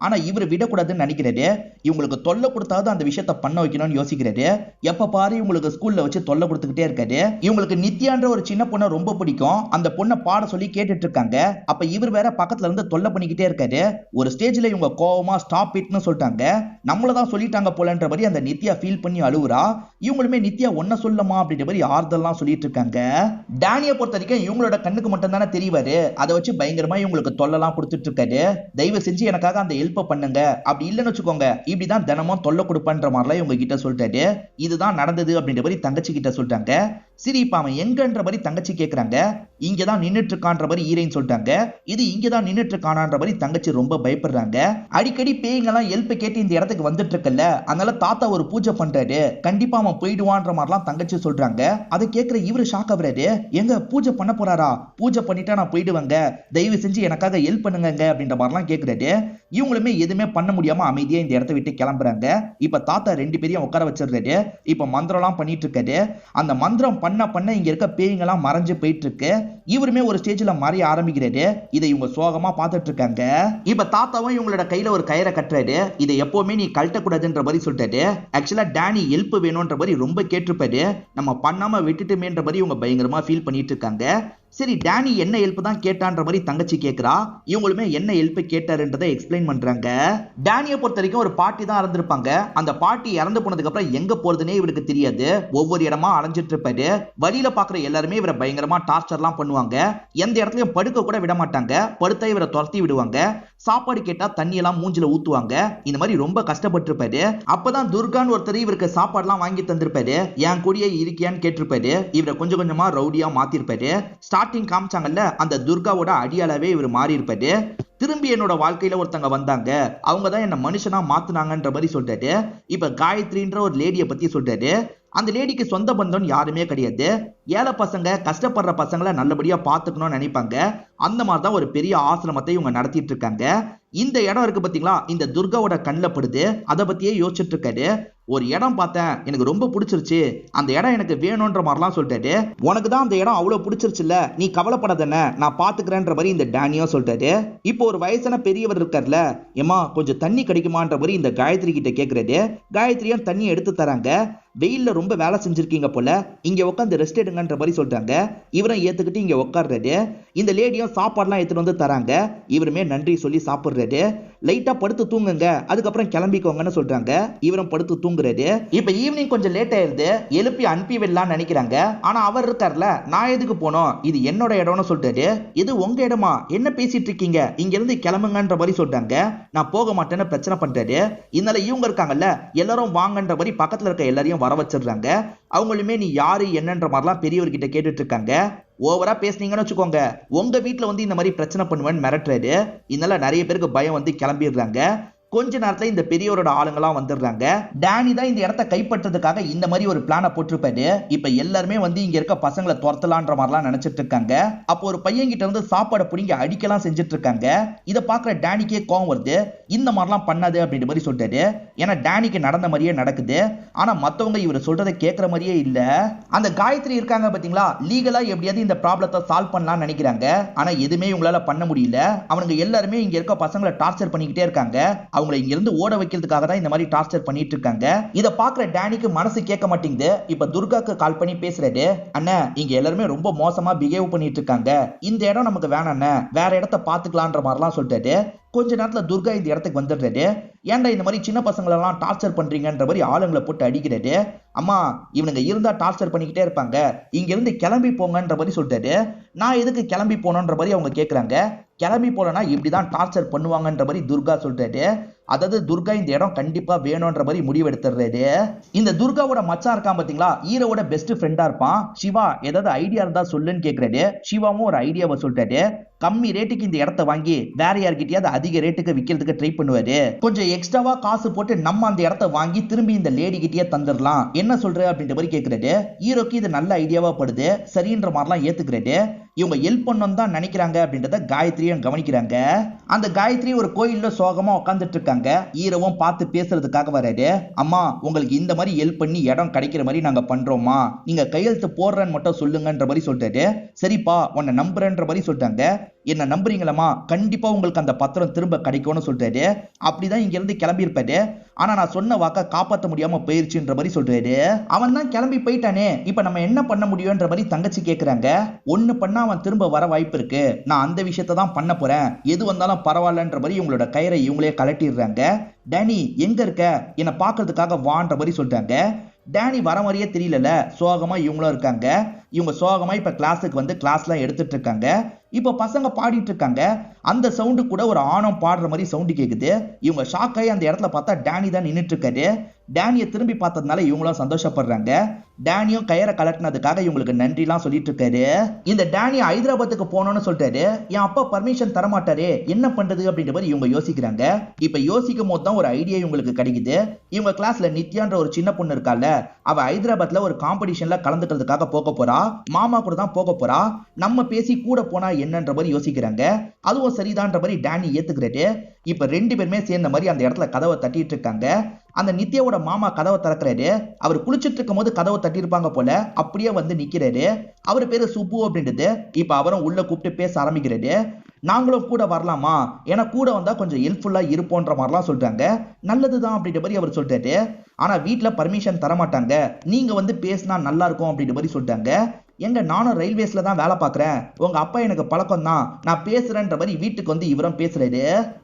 ஆனா இவர் விடக்கூடாதுன்னு நினைக்கிறாரு. இவங்களுக்கு தொல்லை கொடுத்தாவது அந்த விஷயத்த பண்ண வைக்கணும்னு யோசிக்கிறாரு. எப்ப பாரு இவங்களுக்கு ஸ்கூல்ல வச்சு தொல்லை கொடுத்துக்கிட்டே இருக்காரு. இவங்களுக்கு நித்யான்ற ஒரு சின்ன பொண்ணை ரொம்ப பிடிக்கும். அந்த பொண்ணை பாட சொல்லி கேட்டுட்டு இருக்காங்க. அப்ப இவர் வேற பக்கத்துல இருந்து தொல்லை பண்ணிக்கிட்டே இருக்காரு. ஒரு ஸ்டேஜ்ல இவங்க கோவமா ஸ்டாப் இட்னு சொல்லிட்டாங்க. நம்மளதான் சொல்லிட்டாங்க போலன்ற மாதிரி அந்த நித்யா ஃபீல் பண்ணி அழுவுறா. இவங்களுமே நித்யா ஒன்ன சொல்லமா அப்படின்ற மாதிரி ஆறுதல்லாம் சொல்லிட்டு இருக்காங்க. டேனியை பொறுத்த வரைக்கும் இவங்களோட கண்ணுக்கு மட்டும் தானே தெரிவாரு. அதை வச்சு பயங்கரமா இவங்களுக்கு தொல்லலாம் கொடுத்துட்டு இருக்காரு. தயவு செஞ்சு எனக்காக அந்த ஹெல்ப் பண்ணுங்க, அப்படி இல்லைன்னு வச்சுக்கோங்க இப்படிதான் தினமும் தொல்லை கொடுப்பன்ற மாதிரிலாம் இவங்க கிட்ட சொல்லிட்டாரு. இதுதான் நடந்தது அப்படின்ற மாதிரி தங்கச்சி கிட்ட சொல்லிட்டாங்க. சரி இப்ப அவன் எங்கன்ற மாதிரி தங்கச்சி கேக்குறாங்க. இங்கதான் நின்னுட்டு இருக்கான்ற மாதிரி ஈரைன்னு சொல்லிட்டாங்க. இது இங்கதான் நின்னுட்டு இருக்கானான்ற மாதிரி தங்கச்சி ரொம்ப பயப்படுறாங்க. அடிக்கடி பேய்ங்கெல்லாம் ஹெல்ப் கேட்டு இந்த இடத்துக்கு வந்துட்டு இருக்கல, அதனால தாத்தா ஒரு பூஜை பண்றாரு, கண்டிப்பா அவன் போயிடுவான்ற மாதிரிலாம் தங்கச்சி சொல்றாங்க. அதை கேட்கிற இவரு ஷாக் ஆகுறாரு. எங்க பூஜை பண்ண போறாரா, பூஜை பண்ணிட்டா நான் போயிடுவேங்க, தயவு செஞ்சு எனக்காக ஹெல்ப் பண்ணுங்க அப்படின்ற மாதிரிலாம் கேட்கிறாரு. இவங்களுமே எதுவுமே பண்ண முடியாம அமைதியா இந்த இடத்த விட்டு கிளம்புறாங்க. இப்ப தாத்தா 2 பேரையும் உட்கார வச்சிடுறாரு. இப்ப மந்திரம்லாம் பண்ணிட்டு இருக்காரு. அந்த மந்திரம் பண்ண இங்க இருக்க பேய்ங்கெல்லாம் மறைஞ்சு போயிட்டு இருக்கு. இவருமே ஒரு ஸ்டேஜ்ல மறைய ஆரம்பிக்கிறாரு. இதை இவங்க சோகமா பார்த்துட்டு இருக்காங்க. இப்ப தாத்தாவும் இவங்களோட கையில ஒரு கயிறை கட்டுறாரு. இதை எப்பவுமே நீ கழட்டக்கூடாதுன்ற மாதிரி சொல்லிட்டாரு. ஆக்சுவலா டேனி ஹெல்ப் வேணும்ன்ற மாதிரி ரொம்ப கேட்டிருப்பாரு. நம்ம பண்ணாம விட்டுட்டுமேன்ற மாதிரி இவங்க பயங்கரமா ஃபீல் பண்ணிட்டு இருக்காங்க. சரி டேனி என்ன ஹெல்ப் தான் கேட்டான்ற மாதிரி தங்கச்சி கேட்கிறா. இவங்களுமே என்ன ஹெல்ப் கேட்டாருன்றதை எக்ஸ்பிளைன் பண்றாங்க. டேனியை பொறுத்த வரைக்கும் ஒரு பாட்டி தான் இறந்திருப்பாங்க. அந்த பாட்டி இறந்து போனதுக்கு அப்புறம் எங்க போறதுனே இவருக்கு தெரியாது. ஒவ்வொரு இடமா அலைஞ்சிட்டு இருப்பாரு. வழியில பாக்குற எல்லாருமே இவரை பயங்கரமா டார்ச்சர்லாம் பண்ணுவாங்க. எந்த இடத்துலயும் படுக்க கூட விட மாட்டாங்க. படுத்தா இவரை துரத்தி விடுவாங்க. சாப்பாடு கேட்டா தண்ணி எல்லாம் மூஞ்சில ஊத்துவாங்க. இந்த மாதிரி ரொம்ப கஷ்டப்பட்டிருப்பாரு. அப்பதான் துர்கான்னு ஒருத்தர் இவருக்கு சாப்பாடுலாம் வாங்கி தந்திருப்பாரு. என் கூடயே இருக்கியான்னு கேட்டிருப்பாரு. இவரை கொஞ்சம் கொஞ்சமா ரவுடியா மாத்திருப்பாரு. ஸ்டார்டிங் காமிச்சாங்கல்ல, அந்த துர்காவோட அடியாளாவே இவர் மாறி இருப்பாரு. திரும்பி என்னோட வாழ்க்கையில ஒருத்தங்க வந்தாங்க, அவங்க தான் என்ன மனுஷனா மாத்துனாங்கன்ற மாதிரி சொல்றாரு. இப்ப காயத்ரின்ற ஒரு லேடியை பத்தி சொல்றாரு. அந்த லேடிக்கு சொந்த பந்தம் யாருமே கிடையாது. ஏழை பசங்க, கஷ்டப்படுற பசங்களை நல்லபடியா பாத்துக்கணும்னு நினைப்பாங்க. அந்த மாதிரிதான் ஒரு பெரிய ஆசிரமத்தை இவங்க நடத்திட்டு இருக்காங்க. இந்த இடம் இருக்கு பாத்தீங்களா, இந்த துர்காவோட கண்ணில் படுது. அதை பத்தியே யோசிச்சுட்டு இருக்காரு. ஒரு இடம் பார்த்தேன், எனக்கு ரொம்ப பிடிச்சிருச்சு, அந்த இடம் எனக்கு வேணும்ன்ற மாதிரிலாம் சொல்லிட்டாரு. உனக்கு தான் அந்த இடம் அவ்வளவு பிடிச்சிருச்சுல்ல, நீ கவலைப்படாதன, நான் பாத்துக்கிறேன்ற மாதிரி இந்த டேனியோ சொல்லிட்டாரு. இப்போ ஒரு வயசான பெரியவர் இருக்கார்ல, ஏமா கொஞ்சம் தண்ணி கிடைக்குமான்ற மாதிரி இந்த காயத்ரி கிட்ட கேட்கறாரு. காயத்ரியும் தண்ணி எடுத்து தராங்க. வெயில்ல ரொம்ப வேலை செஞ்சிருக்கீங்க போல, இங்க உட்காந்து ரெஸ்ட் எடுங்கன்ற மாதிரி சொல்றாங்க. இவரும் ஏத்துக்கிட்டு இங்க உட்கார்றாரு. இந்த லேடியும் சாப்பாடுலாம் எடுத்துட்டு வந்து தராங்க. இவருமே நன்றி சொல்லி சாப்பிடுறாரு. லைட்டா படுத்து தூங்குங்க, அதுக்கப்புறம் கிளம்பிக்கோங்கன்னு சொல்றாங்க. இவரும் படுத்து தூங்குறாரு. இப்ப ஈவினிங் கொஞ்சம் லேட் ஆயிருது. எழுப்பி அனுப்பி விடலாம்னு நினைக்கிறாங்க. ஆனா அவர் இருக்கார்ல, நான் எதுக்கு போனோம், இது என்னோட இடம்னு சொல்றாரு. இது உங்க இடமா, என்ன பேசிட்டு இருக்கீங்க, இங்க இருந்து கிளம்புங்கன்ற மாதிரி சொல்றாங்க. நான் போக மாட்டேன்னு பிரச்சனை பண்றாரு. இதனால இவங்க இருக்காங்கல்ல, எல்லாரும் வாங்கன்ற மாதிரி பக்கத்துல இருக்க எல்லாரையும் வர வச்சிடுறாங்க. அவங்களுமே நீ யாரு என்னன்ற மாதிரிலாம் பெரியவர்கிட்ட கேட்டுட்டு இருக்காங்க. ஓவரா பேசுனீங்கன்னு வச்சுக்கோங்க, உங்க வீட்டுல வந்து இந்த மாதிரி பிரச்சனை பண்ணுவேன்னு மிரட்டுறாரு. இதனால நிறைய பேருக்கு பயம் வந்து கிளம்பிடுறாங்க. கொஞ்ச நேரத்துல இந்த பெரியவரோட ஆளுங்கெல்லாம் வந்துடுறாங்க. டேனி தான் இந்த இடத்த கைப்பற்றதுக்காக இந்த மாதிரி ஒரு பிளான போட்டிருப்பாரு. இப்ப எல்லாருமே வந்து இங்க இருக்க பசங்களை துரத்தலான்ற மாதிரிலாம் நினைச்சிட்டு இருக்காங்க. அப்போ ஒரு பையன் கிட்ட இருந்து சாப்பாடை பிடிங்க அடிக்கலாம் செஞ்சுட்டு இருக்காங்க. இதை பாக்குற டேனிக்கே கோவம் வருது. இந்த மாதிரிலாம் பண்ணாது அப்படின்ற மாதிரி சொல்றாரு. ஏன்னா டேனிக்கு நடந்த மாதிரியே நடக்குது. ஆனா மத்தவங்க இவர் சொல்றதை கேட்கற மாதிரியே இல்ல. அந்த காயத்ரி இருக்காங்க பாத்தீங்களா, லீகலா எப்படியாவது இந்த ப்ராப்ளத்தை சால்வ் பண்ணலாம்னு நினைக்கிறாங்க. ஆனா எதுவுமே இவங்களால பண்ண முடியல. அவனுங்க எல்லாருமே இங்க இருக்க பசங்களை டார்ச்சர் பண்ணிக்கிட்டே இருக்காங்க. அவங்களை இங்க இருந்து ஓட வைக்கிறதுக்காக தான் இந்த மாதிரி டார்ச்சர் பண்ணிட்டு இருக்காங்க. இத பாக்குற டேனிக்கு மனசு கேட்க மாட்டேங்குது. இப்ப துர்காக்கு கால் பண்ணி பேசுறாரு. அண்ணா, இங்க எல்லாருமே ரொம்ப மோசமா பிஹேவ் பண்ணிட்டு இருக்காங்க, இந்த இடம் நமக்கு வேணாண்ணே, வேற இடத்த பாத்துக்கலான்ற மாதிரிலாம் சொல்லிட்டாரு. கொஞ்ச நேரத்துல துர்கா இந்த இடத்துக்கு வந்துடுறாரு. ஏன்டா இந்த மாதிரி சின்ன பசங்களெல்லாம் டார்ச்சர் பண்றீங்கன்ற மாதிரி ஆளுங்களை போட்டு அடிக்கிறாரு. அம்மா, இவனுங்க இருந்தா டார்ச்சர் பண்ணிக்கிட்டே இருப்பாங்க, இங்க இருந்து கிளம்பி போங்கன்ற மாதிரி சொல்லிட்டாரு. நான் எதுக்கு கிளம்பி போனோன்ற மாதிரி அவங்க கேட்கறாங்க. கிளம்பி போலனா இப்படிதான் டார்ச்சர் பண்ணுவாங்கன்ற மாதிரி துர்கா சொல்றாரு. அதாவது துர்கா இந்த இடம் கண்டிப்பா வேணும்ன்ற மாதிரி முடிவு எடுத்துறாரு. இந்த துர்காவோட மச்சான் இருக்கான் பாத்தீங்களா, ஹீரோவோட பெஸ்ட் ஃப்ரெண்டா இருப்பான் சிவா. ஏதாவது ஐடியா இருந்தா சொல்லுன்னு கேக்குறாரு. சிவாவும் ஒரு ஐடியாவை சொல்றாரு. கம்மி ரேட்டுக்கு இந்த இடத்த வாங்கி வேற யார்கிட்டயாவது அதிக ரேட்டுக்கு விற்கிறதுக்கு ட்ரை பண்ணுவாரு. கொஞ்சம் எக்ஸ்ட்ராவா காசு போட்டு நம்ம அந்த இடத்த வாங்கி திரும்பி இந்த லேடி கிட்டயே தந்துடலாம், என்ன சொல்ற அப்படின்ற மாதிரி கேட்கறாரு. ஹீரோக்கு இது நல்ல ஐடியாவா படுது. சரின்ற மாதிரிலாம் ஏத்துக்கிறாரு. இவங்க ஹெல்ப் பண்ணணும் தான் நினைக்கிறாங்க அப்படின்றத காயத்ரியும் கவனிக்கிறாங்க. அந்த காயத்ரி ஒரு கோயில்ல சோகமா உட்காந்துட்டு இருக்காங்க. ஹீரோவும் பார்த்து பேசுறதுக்காக வராரு. அம்மா, உங்களுக்கு இந்த மாதிரி ஹெல்ப் பண்ணி இடம் கிடைக்கிற மாதிரி நாங்க பண்றோமா, நீங்க கையெழுத்து போடுறேன்னு மட்டும் சொல்லுங்கன்ற மாதிரி சொல்றாரு. சரிப்பா, உன்னை நம்புறேன்ற மாதிரி சொல்றாங்க. என்ன நம்புறீங்களா, கண்டிப்பா உங்களுக்கு அந்த பத்திரம் திரும்ப கிடைக்கும்னு சொல்றாரு. அப்படிதான் இங்க இருந்து கிளம்பி இருப்பாரு. ஆனா நான் சொன்ன வாக்க காப்பாற்ற முடியாம போயிருச்சுன்ற மாதிரி சொல்றாரு. அவன் தான் கிளம்பி போயிட்டானே, இப்ப நம்ம என்ன பண்ண முடியும்ன்ற மாதிரி தங்கச்சி கேக்குறாங்க. ஒண்ணு பண்ணா அவன் திரும்ப வர வாய்ப்பு இருக்கு, நான் அந்த விஷயத்தை தான் பண்ண போறேன், எது வந்தாலும் பரவாயில்லன்ற மாதிரி இவங்களோட கயிறை இவங்களே கலட்டிடுறாங்க. டேனி எங்க இருக்க, என்னை பாக்குறதுக்காக வான்ற மாதிரி சொல்றாங்க. டேனி வர மாதிரியே தெரியல, சோகமா இவங்களும் இருக்காங்க. இவங்க சோகமா இப்ப கிளாஸுக்கு வந்து கிளாஸ்லாம் எடுத்துட்டு இருக்காங்க. இப்ப பசங்க பாடிட்டு இருக்காங்க. அந்த சவுண்டு கூட ஒரு ஆணம் பாடுற மாதிரி சவுண்டு கேக்குது. இவங்க ஷாக் ஆகி அந்த இடத்துல பார்த்தா டேனி தான் நின்னுட்டு இருக்காரு. டேனியை திரும்பி பார்த்ததுனால இவங்களும் சந்தோஷப்படுறாங்க. டேனியும் கயிறை கலட்டினதுக்காக இவங்களுக்கு நன்றிலாம் சொல்லிட்டு இருக்காரு. இந்த டேனி ஹைதராபாத்துக்கு போனோம்னு சொல்லிட்டாரு. என் அப்பா பர்மிஷன் தர மாட்டாரு, என்ன பண்றது அப்படின்ற மாதிரி இவங்க யோசிக்கிறாங்க. இப்ப யோசிக்கும் போது தான் ஒரு ஐடியா இவங்களுக்கு கிடைக்குது. இவங்க கிளாஸ்ல நித்யான்ற ஒரு சின்ன பொண்ணு இருக்கால, அவ ஹைதராபாத்ல ஒரு காம்படிஷன்ல கலந்துக்கிறதுக்காக போக போறா. மாமா கூட தான் போக போறா. நம்ம பேசி கூட போனா என்னன்ற மாதிரி யோசிக்கிறாங்க. அதுவும் சரிதான்ற மாதிரி டேனி ஏத்துக்கிறாரு. இப்ப ரெண்டு பேருமே சேர்ந்த மாதிரி அந்த இடத்துல கதவை தட்டிட்டு இருக்காங்க. அந்த நித்யாவோட மாமா கதவை திறக்கிறாரு. அவர் குளிச்சுட்டு இருக்கும் போது கதவை தட்டியிருப்பாங்க போல, அப்படியே வந்து நிக்கிறாரு. அவர் பேரு சுப்பு அப்படின்றது. இப்ப அவரும் உள்ள கூப்பிட்டு பேச ஆரம்பிக்கிறாரு. நாங்களும் கூட வரலாமா, ஏன்னா கூட வந்தா கொஞ்சம் ஹெல்ப்ஃபுல்லா இருப்போன்ற மாதிரிலாம் சொல்றாங்க. நல்லதுதான் அப்படின்ற மாதிரி அவர் சொல்றாரு. ஆனா வீட்டுல பர்மிஷன் தர மாட்டாங்க, நீங்க வந்து பேசினா நல்லா இருக்கும் அப்படின்ற மாதிரி சொல்றாங்க. எங்க நானும் ரயில்வேஸ்ல தான் வேலை பார்க்கறேன், உங்க அப்பா எனக்கு பழக்கம் தான், நான் பேசுறேன்ற மாதிரி வீட்டுக்கு வந்து இவரும் பேசுறாரு.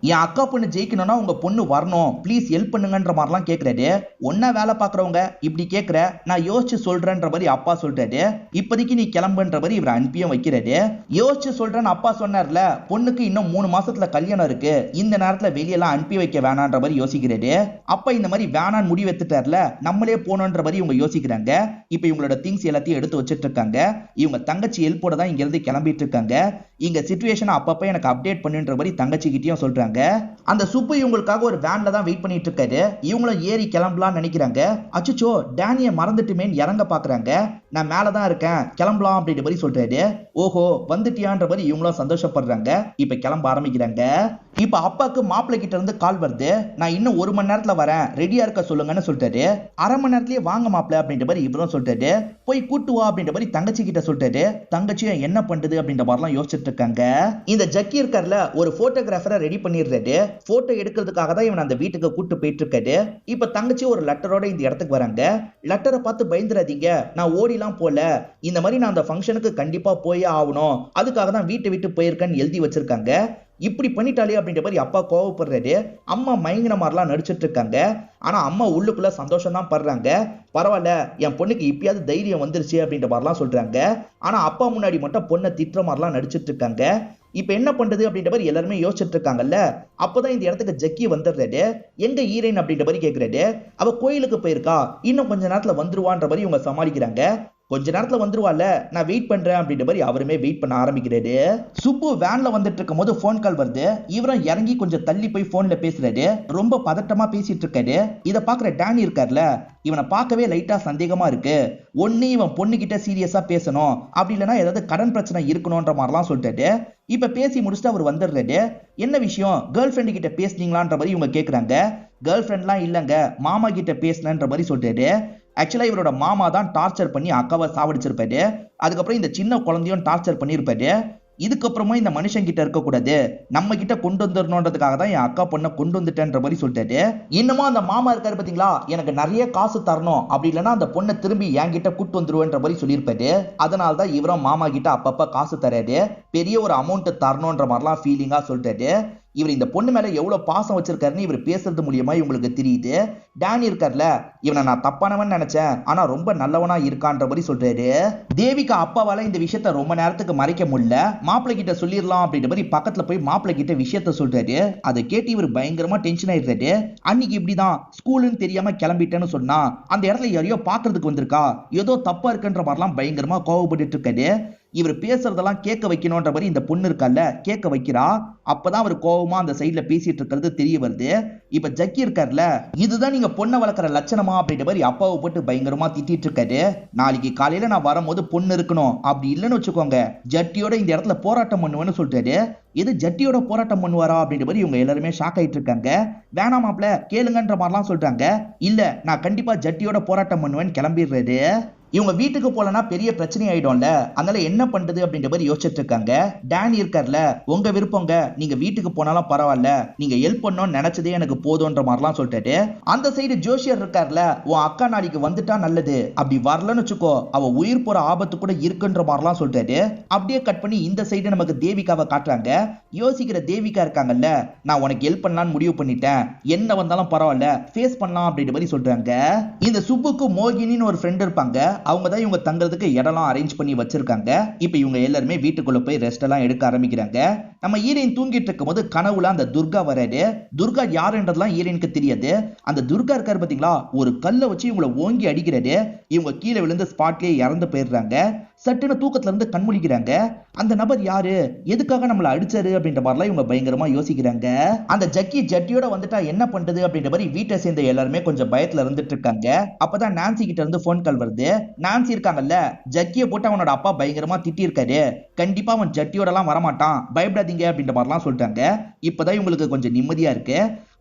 என் அக்கா பொண்ணு ஜெயிக்கணும்னா உங்க பொண்ணு வரணும், ப்ளீஸ் ஹெல்ப் பண்ணுங்கன்ற மாதிரிலாம் கேட்கறாரு. ஒன்னா வேலை பார்க்கறவங்க இப்படி கேட்கற, நான் யோசிச்சு சொல்றேன்ற மாதிரி அப்பா சொல்றாரு. இப்போதைக்கு நீ கிளம்புன்ற மாதிரி இவர் அனுப்பியும் வைக்கிறாரு. யோசிச்சு சொல்றேன்னு அப்பா சொன்னார்ல, பொண்ணுக்கு இன்னும் 3 மாசத்துல கல்யாணம் இருக்கு, இந்த நேரத்துல வெளியெல்லாம் அனுப்பி வைக்க வேணான்ற மாதிரி யோசிக்கிறாரு. அப்பா இந்த மாதிரி வேணான்னு முடிவு எடுத்துட்டார்ல, நம்மளே போனோன்ற மாதிரி இவங்க யோசிக்கிறாங்க. இப்ப இவங்களோட திங்ஸ் எல்லாத்தையும் எடுத்து வச்சிட்டு இருக்காங்க. இவங்க தங்கச்சி ஹெல்ப்போட தான் இங்க இருந்து கிளம்பிட்டு இருக்காங்க. இங்க சிச்சுவேஷன் அப்பப்ப எனக்கு அப்டேட் பண்ணுன்ற மாதிரி தங்கச்சி கிட்டயும் சொல்றாங்க. அந்த சுப்பு இவங்களுக்காக ஒரு வேன்ல தான் வெயிட் பண்ணிட்டு இருக்காரு. இவங்களும் ஏறி கிளம்பலாம்னு நினைக்கிறாங்க. அச்சோ டானிய மறந்துட்டுமேன்னு இறங்க பாக்குறாங்க. நான் மேலதான் இருக்கேன், கிளம்பலாம் அப்படின்ற மாதிரி சொல்றாரு. ஓஹோ வந்துட்டியான்ற மாதிரி இவங்களும் சந்தோஷப்படுறாங்க. இப்ப கிளம்ப ஆரம்பிக்கிறாங்க. இப்ப அப்பாக்கு மாப்பிள்ளை கிட்ட இருந்து கால் வருது. நான் இன்னும் 1 மணி நேரத்துல வரேன், ரெடியா இருக்க சொல்லுங்கன்னு சொல்லிட்டாரு. அரை மணி நேரத்திலேயே வாங்க மாப்பிள்ளை அப்படின்ற மாதிரி இவரும் சொல்லிட்டாரு. போய் கூட்டு வா அப்படின்ற மாதிரி தங்கச்சி கிட்ட சொல்லிட்டாரு. தங்கச்சியும் என்ன பண்றது அப்படின்ற மாதிரிலாம் யோசிச்சுட்டு இருக்காங்க. இந்த ஜக்கி இருக்கார்ல, ஒரு போட்டோகிராஃபரை ரெடி பண்ணிடுறாரு. போட்டோ எடுக்கிறதுக்காக தான் இவன் அந்த வீட்டுக்கு கூட்டு போயிட்டு இருக்காரு. இப்ப தங்கச்சி ஒரு லெட்டரோட இந்த இடத்துக்கு வராங்க. லெட்டரை பார்த்து பயந்துடாதீங்க, நான் ஓடிலாம் போல, இந்த மாதிரி நான் அந்த ஃபங்க்ஷனுக்கு கண்டிப்பா போயே ஆகணும், அதுக்காக தான் வீட்டை விட்டு போயிருக்கேன்னு எழுதி வச்சிருக்காங்க. இப்படி பண்ணிட்டாலே அப்படின்ற மாதிரி அப்பா கோவப்படுறாரு. அம்மா மயங்கின மாதிரிலாம் நடிச்சிட்டு இருக்காங்க. ஆனா அம்மா உள்ளுக்குள்ள சந்தோஷம் தான் படுறாங்க. பரவாயில்ல, என் பொண்ணுக்கு இப்பயாவது தைரியம் வந்துருச்சு அப்படின்ற மாதிரிலாம் சொல்றாங்க. ஆனா அப்பா முன்னாடி மட்டும் பொண்ணை திட்டுற மாதிரிலாம் நடிச்சிட்டு இருக்காங்க. இப்ப என்ன பண்றது அப்படின்ற மாதிரி எல்லாருமே யோசிச்சுட்டு இருக்காங்கல்ல. அப்பதான் இந்த இடத்துக்கு ஜக்கி வந்துடுறாரு. எங்க ஹீரோயின் அப்படின்ற மாதிரி கேட்கிறாரு. அவ கோயிலுக்கு போயிருக்கா, இன்னும் கொஞ்ச நேரத்துல வந்துருவான்ற மாதிரி இவங்க சமாளிக்கிறாங்க. கொஞ்ச நேரத்துல வந்துருவால, நான் வெயிட் பண்றேன் அப்படின்ற மாதிரி அவருமே வெயிட் பண்ண ஆரம்பிக்கிறாரு. சுப்பு வேன்ல வந்துட்டு இருக்கும் போது போன் கால் வருது. இவரும் இறங்கி கொஞ்சம் தள்ளி போய் போன்ல பேசுறாரு. ரொம்ப பதட்டமா பேசிட்டு இருக்காரு. இத பாக்குற டானி இருக்கார்ல, இவனை பார்க்கவே லைட்டா சந்தேகமா இருக்கு. ஒண்ணு இவன் பொண்ணு கிட்ட சீரியஸா பேசணும், அப்படி இல்லைன்னா ஏதாவது கடன் பிரச்சனை இருக்கணும்ன்ற மாதிரிலாம் சொல்லிட்டாரு. இப்ப பேசி முடிச்சுட்டு அவர் வந்துடுறாரு. என்ன விஷயம், கேர்ள் ஃப்ரெண்டு கிட்ட பேசுனீங்களான்ற மாதிரி இவங்க கேக்குறாங்க. கேர்ள் ஃப்ரெண்ட்லாம் இல்லங்க, மாமா கிட்ட பேசினன்ற மாதிரி சொல்றாரு. ஆக்சுவலா இவரோட மாமா தான் டார்ச்சர் பண்ணி அக்காவை சாவடிச்சிருப்பாரு. அதுக்கப்புறம் இந்த சின்ன குழந்தையும் டார்ச்சர் பண்ணியிருப்பாரு. இதுக்கப்புறமா இந்த மனுஷன் கிட்ட இருக்க கூடாது, நம்ம கிட்ட கொண்டு வந்துடணுன்றதுக்காக தான் என் அக்கா பொண்ணை கொண்டு வந்துட்டேன்ற மாதிரி சொல்லிட்டாரு. இன்னமும் அந்த மாமா இருக்காரு பாத்தீங்களா, எனக்கு நிறைய காசு தரணும், அப்படி இல்லைன்னா அந்த பொண்ணை திரும்பி என்கிட்ட கூட்டு வந்துருவேன்ற மாதிரி சொல்லியிருப்பாரு. அதனால தான் இவரும் மாமா கிட்ட அப்பப்ப காசு தராரு, பெரிய ஒரு அமௌண்ட் தரணும்ன்ற மாதிரிலாம் ஃபீலிங்கா சொல்லிட்டாரு. இவர் இந்த பொண்ணு மேல எவ்வளவு பாசம் வச்சிருக்காருன்னு இவர் பேசுறது மூலியமா இவங்களுக்கு தெரியுது. டானி இருக்கார்ல, இவனை நான் தப்பானவன் நினைச்சேன், ஆனா ரொம்ப நல்லவனா இருக்கான்ற மாதிரி சொல்றாரு. தேவிகா அப்பாவால இந்த விஷயத்த ரொம்ப நேரத்துக்கு மறைக்க முடியல. மாப்பிள்ளை கிட்ட சொல்லிடலாம் அப்படின்ற மாதிரி பக்கத்துல போய் மாப்பிள்ளை கிட்ட விஷயத்த சொல்றாரு. அதை கேட்டு இவர் பயங்கரமா டென்ஷன் ஆயிடுறாரு. அன்னைக்கு இப்படிதான் ஸ்கூலுன்னு தெரியாம கிளம்பிட்டேன்னு சொன்னா, அந்த இடத்துல யாரையோ பாக்குறதுக்கு வந்திருக்கா, ஏதோ தப்பா இருக்குன்ற மாதிரிலாம் பயங்கரமா கோவப்பட்டு இருக்காரு. இவர் பேசுறதெல்லாம் கேட்க வைக்கணும்ன்ற மாதிரி இந்த பொண்ணு இருக்கல்ல கேட்க வைக்கிறா. அப்பதான் அவர் கோவமா அந்த சைட்ல பேசிட்டு இருக்கிறது தெரிய வருது. இப்ப ஜக்கி இருக்கார்ல, இதுதான் நீங்க பொண்ணை வளர்க்குற லட்சணமா அப்படின்ற மாதிரி அப்பாவை போட்டு பயங்கரமா திட்டிட்டு இருக்காரு. நாளைக்கு காலையில நான் வரும்போது பொண்ணு இருக்கணும், அப்படி இல்லைன்னு வச்சுக்கோங்க ஜட்டியோட இந்த இடத்துல போராட்டம் பண்ணுவேன்னு சொல்றாரு. இது ஜட்டியோட போராட்டம் பண்ணுவாரா அப்படின்ற மாதிரி இவங்க எல்லாருமே ஷாக் ஆயிட்டு இருக்காங்க. வேணாம் மாப்ள கேளுங்கன்ற மாதிரிலாம் சொல்றாங்க. இல்ல நான் கண்டிப்பா ஜட்டியோட போராட்டம் பண்ணுவேன்னு கிளம்பிடுறாரு. இவங்க வீட்டுக்கு போலனா பெரிய பிரச்சனை ஆயிடும்ல, அதனால என்ன பண்றது அப்படின்ற மாதிரி யோசிச்சுட்டு இருக்காங்க. டானி இருக்கார்ல, உங்க விருப்பங்க, நீங்க வீட்டுக்கு போனாலும் பரவாயில்ல, நீங்க ஹெல்ப் பண்ணணும்னு நினைச்சதே எனக்கு போதும்ன்ற மாதிரிலாம் சொல்லிட்டாரு. அந்த சைடு ஜோஷியர் இருக்கார்ல, உன் அக்கா நாளைக்கு வந்துட்டா நல்லது, அப்படி வரலன்னு வச்சுக்கோ அவ உயிர் போற ஆபத்து கூட இருக்குன்ற மாதிரிலாம் சொல்லிட்டாரு. அப்படியே கட் பண்ணி இந்த சைடு நமக்கு தேவிகாவை காட்டுறாங்க. யோசிக்கிற தேவிகா இருக்காங்கல்ல, நான் உனக்கு ஹெல்ப் பண்ணலான்னு முடிவு பண்ணிட்டேன், என்ன வந்தாலும் பரவாயில்ல ஃபேஸ் பண்ணலாம் அப்படின்ற மாதிரி சொல்றாங்க. இந்த சுப்புக்கு மோகினின்னு ஒரு ஃப்ரெண்ட் இருப்பாங்க, அவங்க தான் இவங்க தங்குறதுக்கு இடம்லாம் அரேஞ்ச் பண்ணி வச்சிருக்காங்க. இப்போ இவங்க எல்லாருமே வீட்டுக்குள்ள போய் ரெஸ்ட் எல்லாம் எடுக்க ஆரம்பிக்கிறாங்க. நம்ம ஹீரோயின் தூங்கிட்டு இருக்கும் போது கனவுல அந்த துர்கா வராரு. துர்கா யாருன்றதுலாம் ஹீரோயினுக்கு தெரியாது. அந்த துர்கா இருக்காரு பாத்தீங்களா, ஒரு கல்லை வச்சு இவங்களை ஓங்கி அடிக்கிறாரு. இவங்க கீழே விழுந்து ஸ்பாட்லயே இறந்து போயிடுறாங்க. சட்டுன்னு தூக்கத்துல இருந்து கண்முழிக்கிறாங்க. அந்த நபர் யாரு, எதுக்காக நம்மளை அடிச்சாரு அப்படின்ற மாதிரிலாம் இவங்க பயங்கரமா யோசிக்கிறாங்க. அந்த ஜக்கி ஜட்டியோட வந்துட்டா என்ன பண்றது அப்படின்ற மாதிரி வீட்டை சேர்ந்த எல்லாருமே கொஞ்சம் பயத்துல இருந்துட்டு இருக்காங்க. அப்பதான் நான்சி கிட்ட இருந்து போன் கால் வருது. நான்சி இருக்காங்கல்ல, ஜக்கியை போட்டு அவனோட அப்பா பயங்கரமா திட்டி இருக்காரு, கண்டிப்பா அவன் ஜட்டியோட எல்லாம் வரமாட்டான், பயப்படாதீங்க அப்படின்ற மாதிரிலாம் சொல்லிட்டாங்க. இப்பதான் இவங்களுக்கு கொஞ்சம் நிம்மதியா இருக்கு.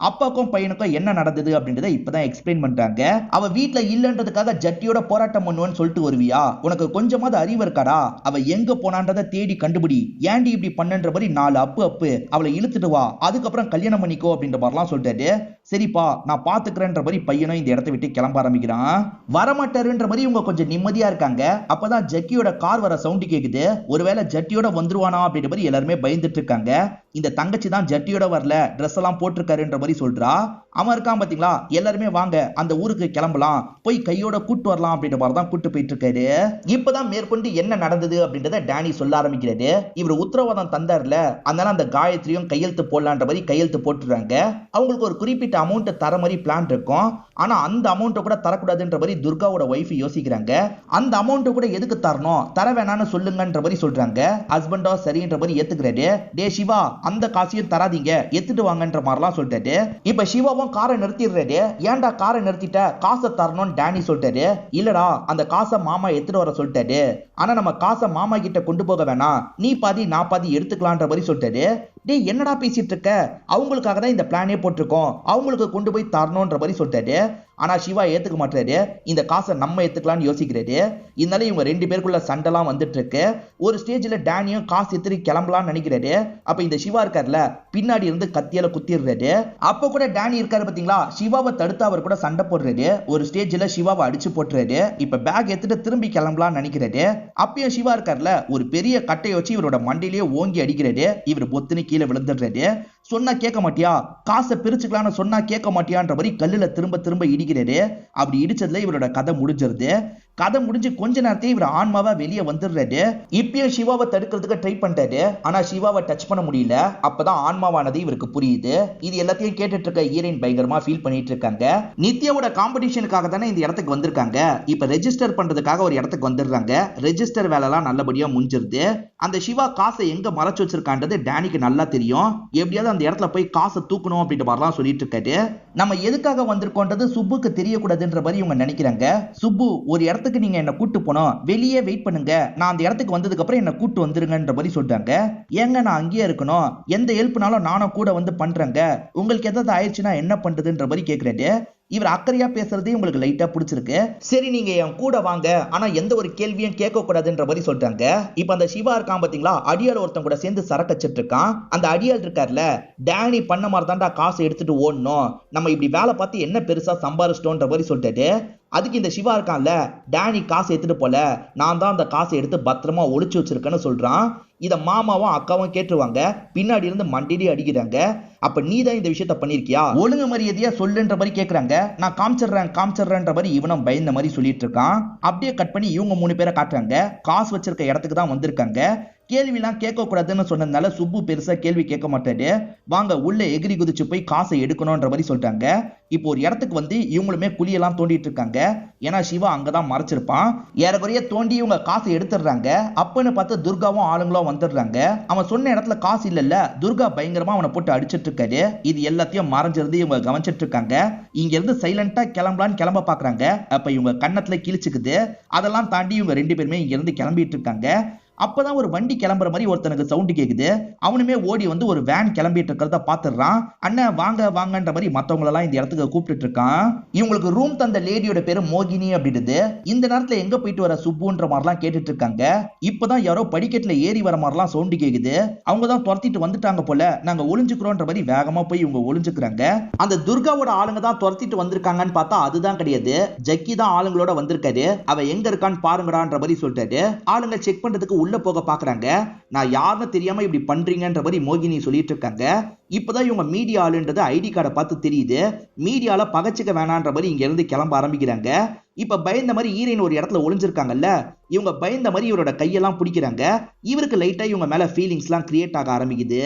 அப்பாக்கும் பையனுக்கும் என்ன நடந்தது அப்படின்றத இப்பதான் எக்ஸ்பிளைன் பண்றாங்க. அவ வீட்டுல இல்லன்றதுக்காக ஜட்டியோட போராட்டம் பண்ணுவேன்னு சொல்லிட்டு வருவியா? உனக்கு கொஞ்சமாவது அறிவு இருக்காடா? அவ எங்க போனான்றதை தேடி கண்டுபிடி. ஏன்டி இப்படி பண்ணன்ற மாதிரி 4 அப்பு அவளை இழுத்துட்டு வா, அதுக்கப்புறம் கல்யாணம் பண்ணிக்கோ அப்படின்ற மாதிரிலாம் சொல்லிட்டாரு. சரிப்பா நான் பாத்துக்கிறேன்ற மாதிரி பையனும் இந்த இடத்தை விட்டு கிளம்ப ஆரம்பிக்கிறான். வரமாட்டாருன்ற மாதிரி இவங்க கொஞ்சம் நிம்மதியா இருக்காங்க. அப்பதான் ஜக்கியோட கார் வர சவுண்ட் கேக்குது. ஒருவேளை ஜட்டியோட வந்துருவானா அப்படின்ற மாதிரி எல்லாருமே பயந்துட்டு இருக்காங்க. இந்த தங்கச்சி தான் ஜட்டியோட வரல, ட்ரெஸ் எல்லாம் போட்டிருக்காருன்ற மாதிரி சொல்றா. அவன் இருக்கான் பாத்தீங்களா, எல்லாருமே வாங்க அந்த ஊருக்கு கிளம்பலாம், போய் கையோட கூட்டு வரலாம் அப்படின்ற மாதிரி தான் கூட்டு போயிட்டு இருக்காரு. இப்பதான் மேற்கொண்டு என்ன நடந்தது அப்படின்றத டேனி சொல்ல ஆரம்பிக்கிறாரு. இவர் உத்தரவாதம் தந்தார்ல, அதனால அந்த காயத்ரியும் கையெழுத்து போடலான்ற மாதிரி கையெழுத்து போட்டுறாங்க. அவங்களுக்கு ஒரு குறிப்பிட்ட அமௌண்ட் தர மாதிரி பிளான் இருக்கும். ஆனா அந்த அமௌண்ட் கூட தரக்கூடாதுன்ற மாதிரி துர்காவோட ஒய்ஃப் யோசிக்கிறாங்க. அந்த அமௌண்ட் கூட எதுக்கு தரணும், தர வேணான்னு சொல்லுங்கன்ற மாதிரி சொல்றாங்க. ஹஸ்பண்டோ சரின்ற மாதிரி ஏத்துக்கிறாரு. டே சிவா அந்த காசையும் தராதீங்க, எடுத்துட்டு வாங்கன்ற மாதிரிலாம் சொல்லிட்டாரு. இப்ப சிவாவும் காரை நிறுத்திடுறாரு. ஏன்டா காரை நிறுத்திட்ட, காசை தரணும்னு டேனி சொல்லிட்டாரு. இல்லடா அந்த காசை மாமா எடுத்துட்டு வர சொல்லிட்டாரு, ஆனா நம்ம காசை மாமா கிட்ட கொண்டு போக வேணாம், நீ பாதி நான் பாதி எடுத்துக்கலான்ற மாதிரி சொல்லிட்டாரு. டே என்னடா பேசிட்டு இருக்க, அவங்களுக்காக தான் இந்த பிளானே போட்டிருக்கோம், அவங்களுக்கு கொண்டு போய் தரணும்ன்ற மாதிரி சொல்லிட்டாரு. ஆனா சிவா ஏத்துக்க மாட்டாரு. இந்த காசை நம்ம ஏத்துக்கலாம்னு யோசிக்கிறாரு. இதனால இவங்க 2 பேருக்குள்ள சண்டைலாம் வந்துட்டு இருக்கு. ஒரு ஸ்டேஜ்ல டேனியும் காசு எடுத்து கிளம்பலாம்னு நினைக்கிறாரு. அப்ப இந்த சிவா இருக்காருல, பின்னாடி இருந்து கத்தியால குத்திடுறாரு. அப்ப கூட டேனி இருக்காரு பாத்தீங்களா, சிவாவை தடுத்து அவர் கூட சண்டை போடுறாரு. ஒரு ஸ்டேஜ்ல சிவாவை அடிச்சு போட்டுறாரு. இப்ப பேக் எடுத்துட்டு திரும்பி கிளம்பலாம்னு நினைக்கிறாரு. அப்பயும் சிவா இருக்காருல, ஒரு பெரிய கட்டையை வச்சு இவரோட மண்டையிலேயே ஓங்கி அடிக்கிறாரு. இவர் பொத்துன்னு கீழே விழுந்துடுறாரு. சொன்னா கேட்க மாட்டியா, காசை பிரிச்சுக்கலாம்னு சொன்னா கேட்க மாட்டியான்ற மாதிரி கல்லுல திரும்ப திரும்ப இடிக்கிறாரு. அப்படி இடிச்சதுல இவரோட கதை முடிஞ்சிருது. கதை முடிஞ்சு கொஞ்ச நேரத்தையும் இவர் ஆன்மாவா வெளியே வந்துடுறாரு. இப்பயும் சிவாவை தடுக்கிறதுக்கு ட்ரை பண்றாரு. ஆனா சிவாவை டச் பண்ண முடியல. அப்பதான் ஆன்மாவானது இவருக்கு புரியுது. இது எல்லாத்தையும் கேட்டுட்டு இருக்க ஹீரோயின் பயங்கரமா ஃபீல் பண்ணிட்டு இருக்காங்க. நித்யாவோட காம்படிஷனுக்காக தானே இந்த இடத்துக்கு வந்திருக்காங்க. இப்ப ரெஜிஸ்டர் பண்றதுக்காக ஒரு இடத்துக்கு வந்துடுறாங்க. ரெஜிஸ்டர் வேலை எல்லாம் நல்லபடியா முடிஞ்சிருது. அந்த சிவா காசை எங்க மறைச்சு வச்சிருக்கான்றது டேனிக்கு நல்லா தெரியும். எப்படியாவது அந்த இடத்துல போய் காசை தூக்கணும் அப்படின்ற மாதிரிலாம் சொல்லிட்டு இருக்காரு. நம்ம எதுக்காக வந்திருக்கோன்றது சுப்புக்கு தெரியக்கூடாதுன்ற மாதிரி இவங்க நினைக்கிறாங்க. சுப்பு ஒரு இடத்துக்கு நீங்க என்ன கூட்டு போனோம், வெளியே வெயிட் பண்ணுங்க, நான் அந்த இடத்துக்கு வந்ததுக்கு அப்புறம் என்ன கூட்டு வந்துருங்கன்ற மாதிரி சொல்றாங்க. ஏங்க நான் அங்கேயே இருக்கணும், எந்த ஹெல்ப்னாலும் நானும் கூட வந்து பண்றேங்க, உங்களுக்கு எதாவது ஆயிடுச்சுன்னா என்ன பண்றதுன்ற மாதிரி கேட்கிறாரு. இவர் அக்கறையா பேசுறதே உங்களுக்கு லைட்டா பிடிச்சிருக்கு. சரி நீங்க என் கூட வாங்க, ஆனா எந்த ஒரு கேள்வியும் கேட்க கூடாதுன்ற மாதிரி சொல்றாங்க. இப்ப அந்த சிவா இருக்கான் பாத்தீங்களா, அடியால் ஒருத்தன் கூட சேர்ந்து சரக்கு வச்சிட்டு இருக்கான். அந்த அடியால் இருக்காருல, டேனி பண்ண மாதிரி தான்டா காசை எடுத்துட்டு ஓடணும், நம்ம இப்படி வேலை பார்த்து என்ன பெருசா சம்பாரிச்சிட்டோன்ற மாதிரி சொல்லிட்டாரு. அதுக்கு இந்த சிவா இருக்கான்ல, டேனி காசை எடுத்துட்டு போல, நான் தான் அந்த காசை எடுத்து பத்திரமா ஒளிச்சு வச்சிருக்கேன்னு சொல்றான். இத மாமாவும் அக்காவும் கேட்டுருவாங்க. பின்னாடி இருந்து மண்டிடி அடிக்கிறாங்க. அப்ப நீ தான் இந்த விஷயத்த பண்ணிருக்கியா, ஒழுங்கு மரியாதையா சொல்லுன்ற மாதிரி கேக்குறாங்க. நான் காமிச்சிடுறேன்ற மாதிரி இவனும் பயந்த மாதிரி சொல்லிட்டு இருக்கான். அப்படியே கட் பண்ணி இவங்க 3 பேரை காட்டுறாங்க. காசு வச்சிருக்க இடத்துக்கு தான் வந்திருக்காங்க. கேள்விலாம் கேட்க கூடாதுன்னு சொன்னதுனால சுப்பு பெருசா கேள்வி கேட்க மாட்டாரு. வாங்க உள்ள எகிரி குதிச்சு போய் காசை எடுக்கணும்ன்ற மாதிரி சொல்லிட்டாங்க. இப்போ ஒரு இடத்துக்கு வந்து இவங்களுமே குழியெல்லாம் தோண்டிட்டு இருக்காங்க. ஏன்னா சிவா அங்கதான் மறைச்சிருப்பான். ஏறக்குறைய தோண்டி இவங்க காசை எடுத்துடுறாங்க. அப்பன்னு பார்த்து துர்காவும் ஆளுங்களும் வந்துடுறாங்க. அவன் சொன்ன இடத்துல காசு இல்லல்ல, துர்கா பயங்கரமா அவனை போட்டு அடிச்சிட்டு இருக்காரு. இது எல்லாத்தையும் மறைஞ்சிருந்து இவங்க கவனிச்சிட்டு இருக்காங்க. இங்க இருந்து சைலண்டா கிளம்பலான்னு கிளம்ப பாக்குறாங்க. அப்ப இவங்க கண்ணத்துல கிழிச்சுக்குது. அதெல்லாம் தாண்டி இவங்க 2 பேருமே இங்க இருந்து கிளம்பிட்டு இருக்காங்க. அப்பதான் ஒரு வண்டி கிளம்புற மாதிரி ஒருத்தனுக்கு சவுண்ட் கேக்குது. அவனுமே ஓடி வந்து ஒரு வேன் கிளம்பிட்டு இருக்கிறத பாத்துறான். அண்ணன் வாங்க வாங்கன்ற மாதிரி மத்தவங்க எல்லாம் இந்த இடத்துக்கு கூப்பிட்டு இருக்கான். இவங்களுக்கு ரூம் தந்த லேடியோட பேரு மோகினி அப்படின்றது. இந்த நேரத்துல எங்க போயிட்டு வர சுப்புன்ற மாதிரிலாம் கேட்டுட்டு இருக்காங்க. இப்பதான் யாரோ படிக்கட்டுல ஏறி வர மாதிரிலாம் சவுண்ட் கேக்குது. அவங்க தான் துரத்திட்டு வந்துட்டாங்க போல, நாங்க ஒளிஞ்சுக்கிறோன்ற மாதிரி வேகமா போய் இவங்க ஒளிஞ்சுக்கிறாங்க. அந்த துர்காவோட ஆளுங்க தான் துரத்திட்டு வந்திருக்காங்கன்னு பார்த்தா அதுதான் கிடையாது. ஜக்கி தான் ஆளுங்களோட வந்திருக்காரு. அவ எங்க இருக்கான்னு பாருங்கடான்ற மாதிரி சொல்லிட்டாரு. ஆளுங்க செக் பண்றதுக்கு உள்ள போக பாக்குறாங்க. நான் யாருன்னு தெரியாம இப்படி பண்றீங்கன்ற மாதிரி மோகினி சொல்லிட்டு இருக்காங்க. இப்பதான் இவங்க மீடியா ஆளுன்றது ஐடி கார்டை பார்த்து தெரியுது. மீடியால பகச்சிக்க வேணான்ற மாதிரி இங்க இருந்து கிளம்ப ஆரம்பிக்கிறாங்க. இப்ப பயந்த மாதிரி ஹீரோயின் ஒரு இடத்துல ஒளிஞ்சிருக்காங்கல்ல, இவங்க பயந்த மாதிரி இவரோட கையெல்லாம் பிடிக்கிறாங்க. இவருக்கு லைட்டா இவங்க மேல ஃபீலிங்ஸ் எல்லாம் கிரியேட் ஆக ஆரம்பிக்குது.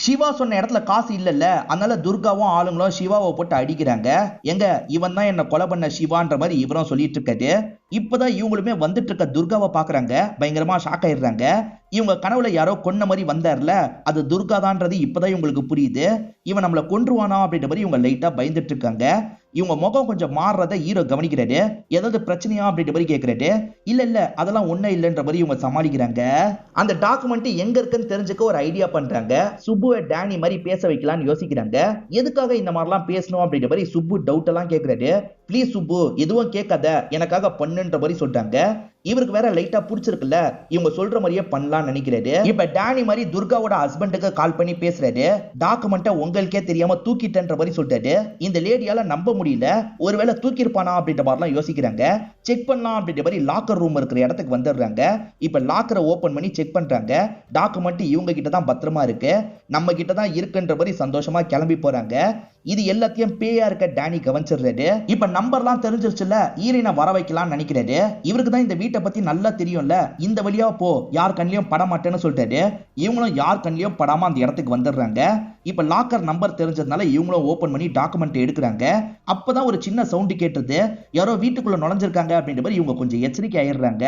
சிவா சொன்ன இடத்துல காசு இல்லல்ல, அதனால துர்காவும் ஆளுங்களும் சிவாவை போட்டு அடிக்கிறாங்க. எங்க இவன் தான் என்ன கொலை பண்ண சிவான்ற மாதிரி இவரும் சொல்லிட்டு இருக்காரு. இப்பதான் இவங்களுமே வந்துட்டு இருக்க துர்காவை பாக்குறாங்க. பயங்கரமா ஷாக் ஆயிடுறாங்க. இவங்க கனவுல யாரோ கொன்ன மாதிரி வந்தார்ல, அது துர்கா தான்றது இப்பதான் இவங்களுக்கு புரியுது. இவன் நம்மளை கொன்றுவானா அப்படின்ற மாதிரி இவங்க லைட்டா பயந்துட்டு இருக்காங்க. இவங்க முகம் கொஞ்சம் மாறுறத ஹீரோ கவனிக்கிறாரு. ஏதாவது பிரச்சனையா அப்படின்ற மாதிரி கேட்கிறாரு. இல்ல அதெல்லாம் ஒண்ணும் இல்லைன்ற மாதிரி இவங்க சமாளிக்கிறாங்க. அந்த டாக்குமெண்ட் எங்க இருக்குன்னு தெரிஞ்சுக்க ஒரு ஐடியா பண்றாங்க. சுப்புவை டேனி மாதிரி பேச வைக்கலாம்னு யோசிக்கிறாங்க. எதுக்காக இந்த மாதிரிலாம் பேசணும் அப்படின்ற மாதிரி சுப்பு டவுட் எல்லாம் கேட்கிறாரு. ப்ளீஸ் சுப்பு, எதுவும் கேட்காத, எனக்காக பண்ணுன்ற மாதிரி சொல்றாங்க. இவருக்கு வேற லைட்டா பிடிச்சிருக்குல்ல, இவங்க சொல்ற மாதிரியே பண்ணலாம்னு நினைக்கிறாரு. இப்ப டேனி மாதிரி துர்காவோட ஹஸ்பண்டுக்கு கால் பண்ணி பேசுறாரு. டாக்குமெண்ட்டை உங்களுக்கே தெரியாம தூக்கிட்டேன்ற மாதிரி சொல்லிட்டாரு. இந்த லேடியால நம்ப முடியல, ஒருவேளை தூக்கிருப்பானா அப்படின்ற மாதிரிலாம் யோசிக்கிறாங்க. செக் பண்ணலாம் அப்படின்ற மாதிரி லாக்கர் ரூம் இருக்கிற இடத்துக்கு வந்துடுறாங்க. இப்ப லாக்கரை ஓபன் பண்ணி செக் பண்றாங்க. டாக்குமெண்ட் இவங்க கிட்ட தான் பத்திரமா இருக்கு, நம்ம கிட்ட தான் இருக்குன்ற மாதிரி சந்தோஷமா கிளம்பி போறாங்க. இது எல்லாத்தையும் பேயா இருக்க டேனி கவனிச்சிடுறாரு. இப்ப நம்பர்லாம் தெரிஞ்சிருச்சுல, ஈரனை வர வைக்கலாம்னு நினைக்கிறாரு. இவருக்கு தான் இந்த வீட்டை பத்தி நல்லா தெரியும்ல, இந்த வழியா போ, யார் கண்ணிலையும் பட மாட்டேன்னு சொல்லிட்டாரு. இவங்களும் யார் கண்ணிலையும் படாம அந்த இடத்துக்கு வந்துடுறாங்க. இப்ப லாக்கர் நம்பர் தெரிஞ்சதுனால இவங்களும் ஓபன் பண்ணி டாக்குமெண்ட் எடுக்கிறாங்க. அப்பதான் ஒரு சின்ன சவுண்ட் கேட்டுது, யாரோ வீட்டுக்குள்ள நுழைஞ்சிருக்காங்க அப்படின்ற மாதிரி இவங்க கொஞ்சம் எச்சரிக்கை ஆயிடுறாங்க.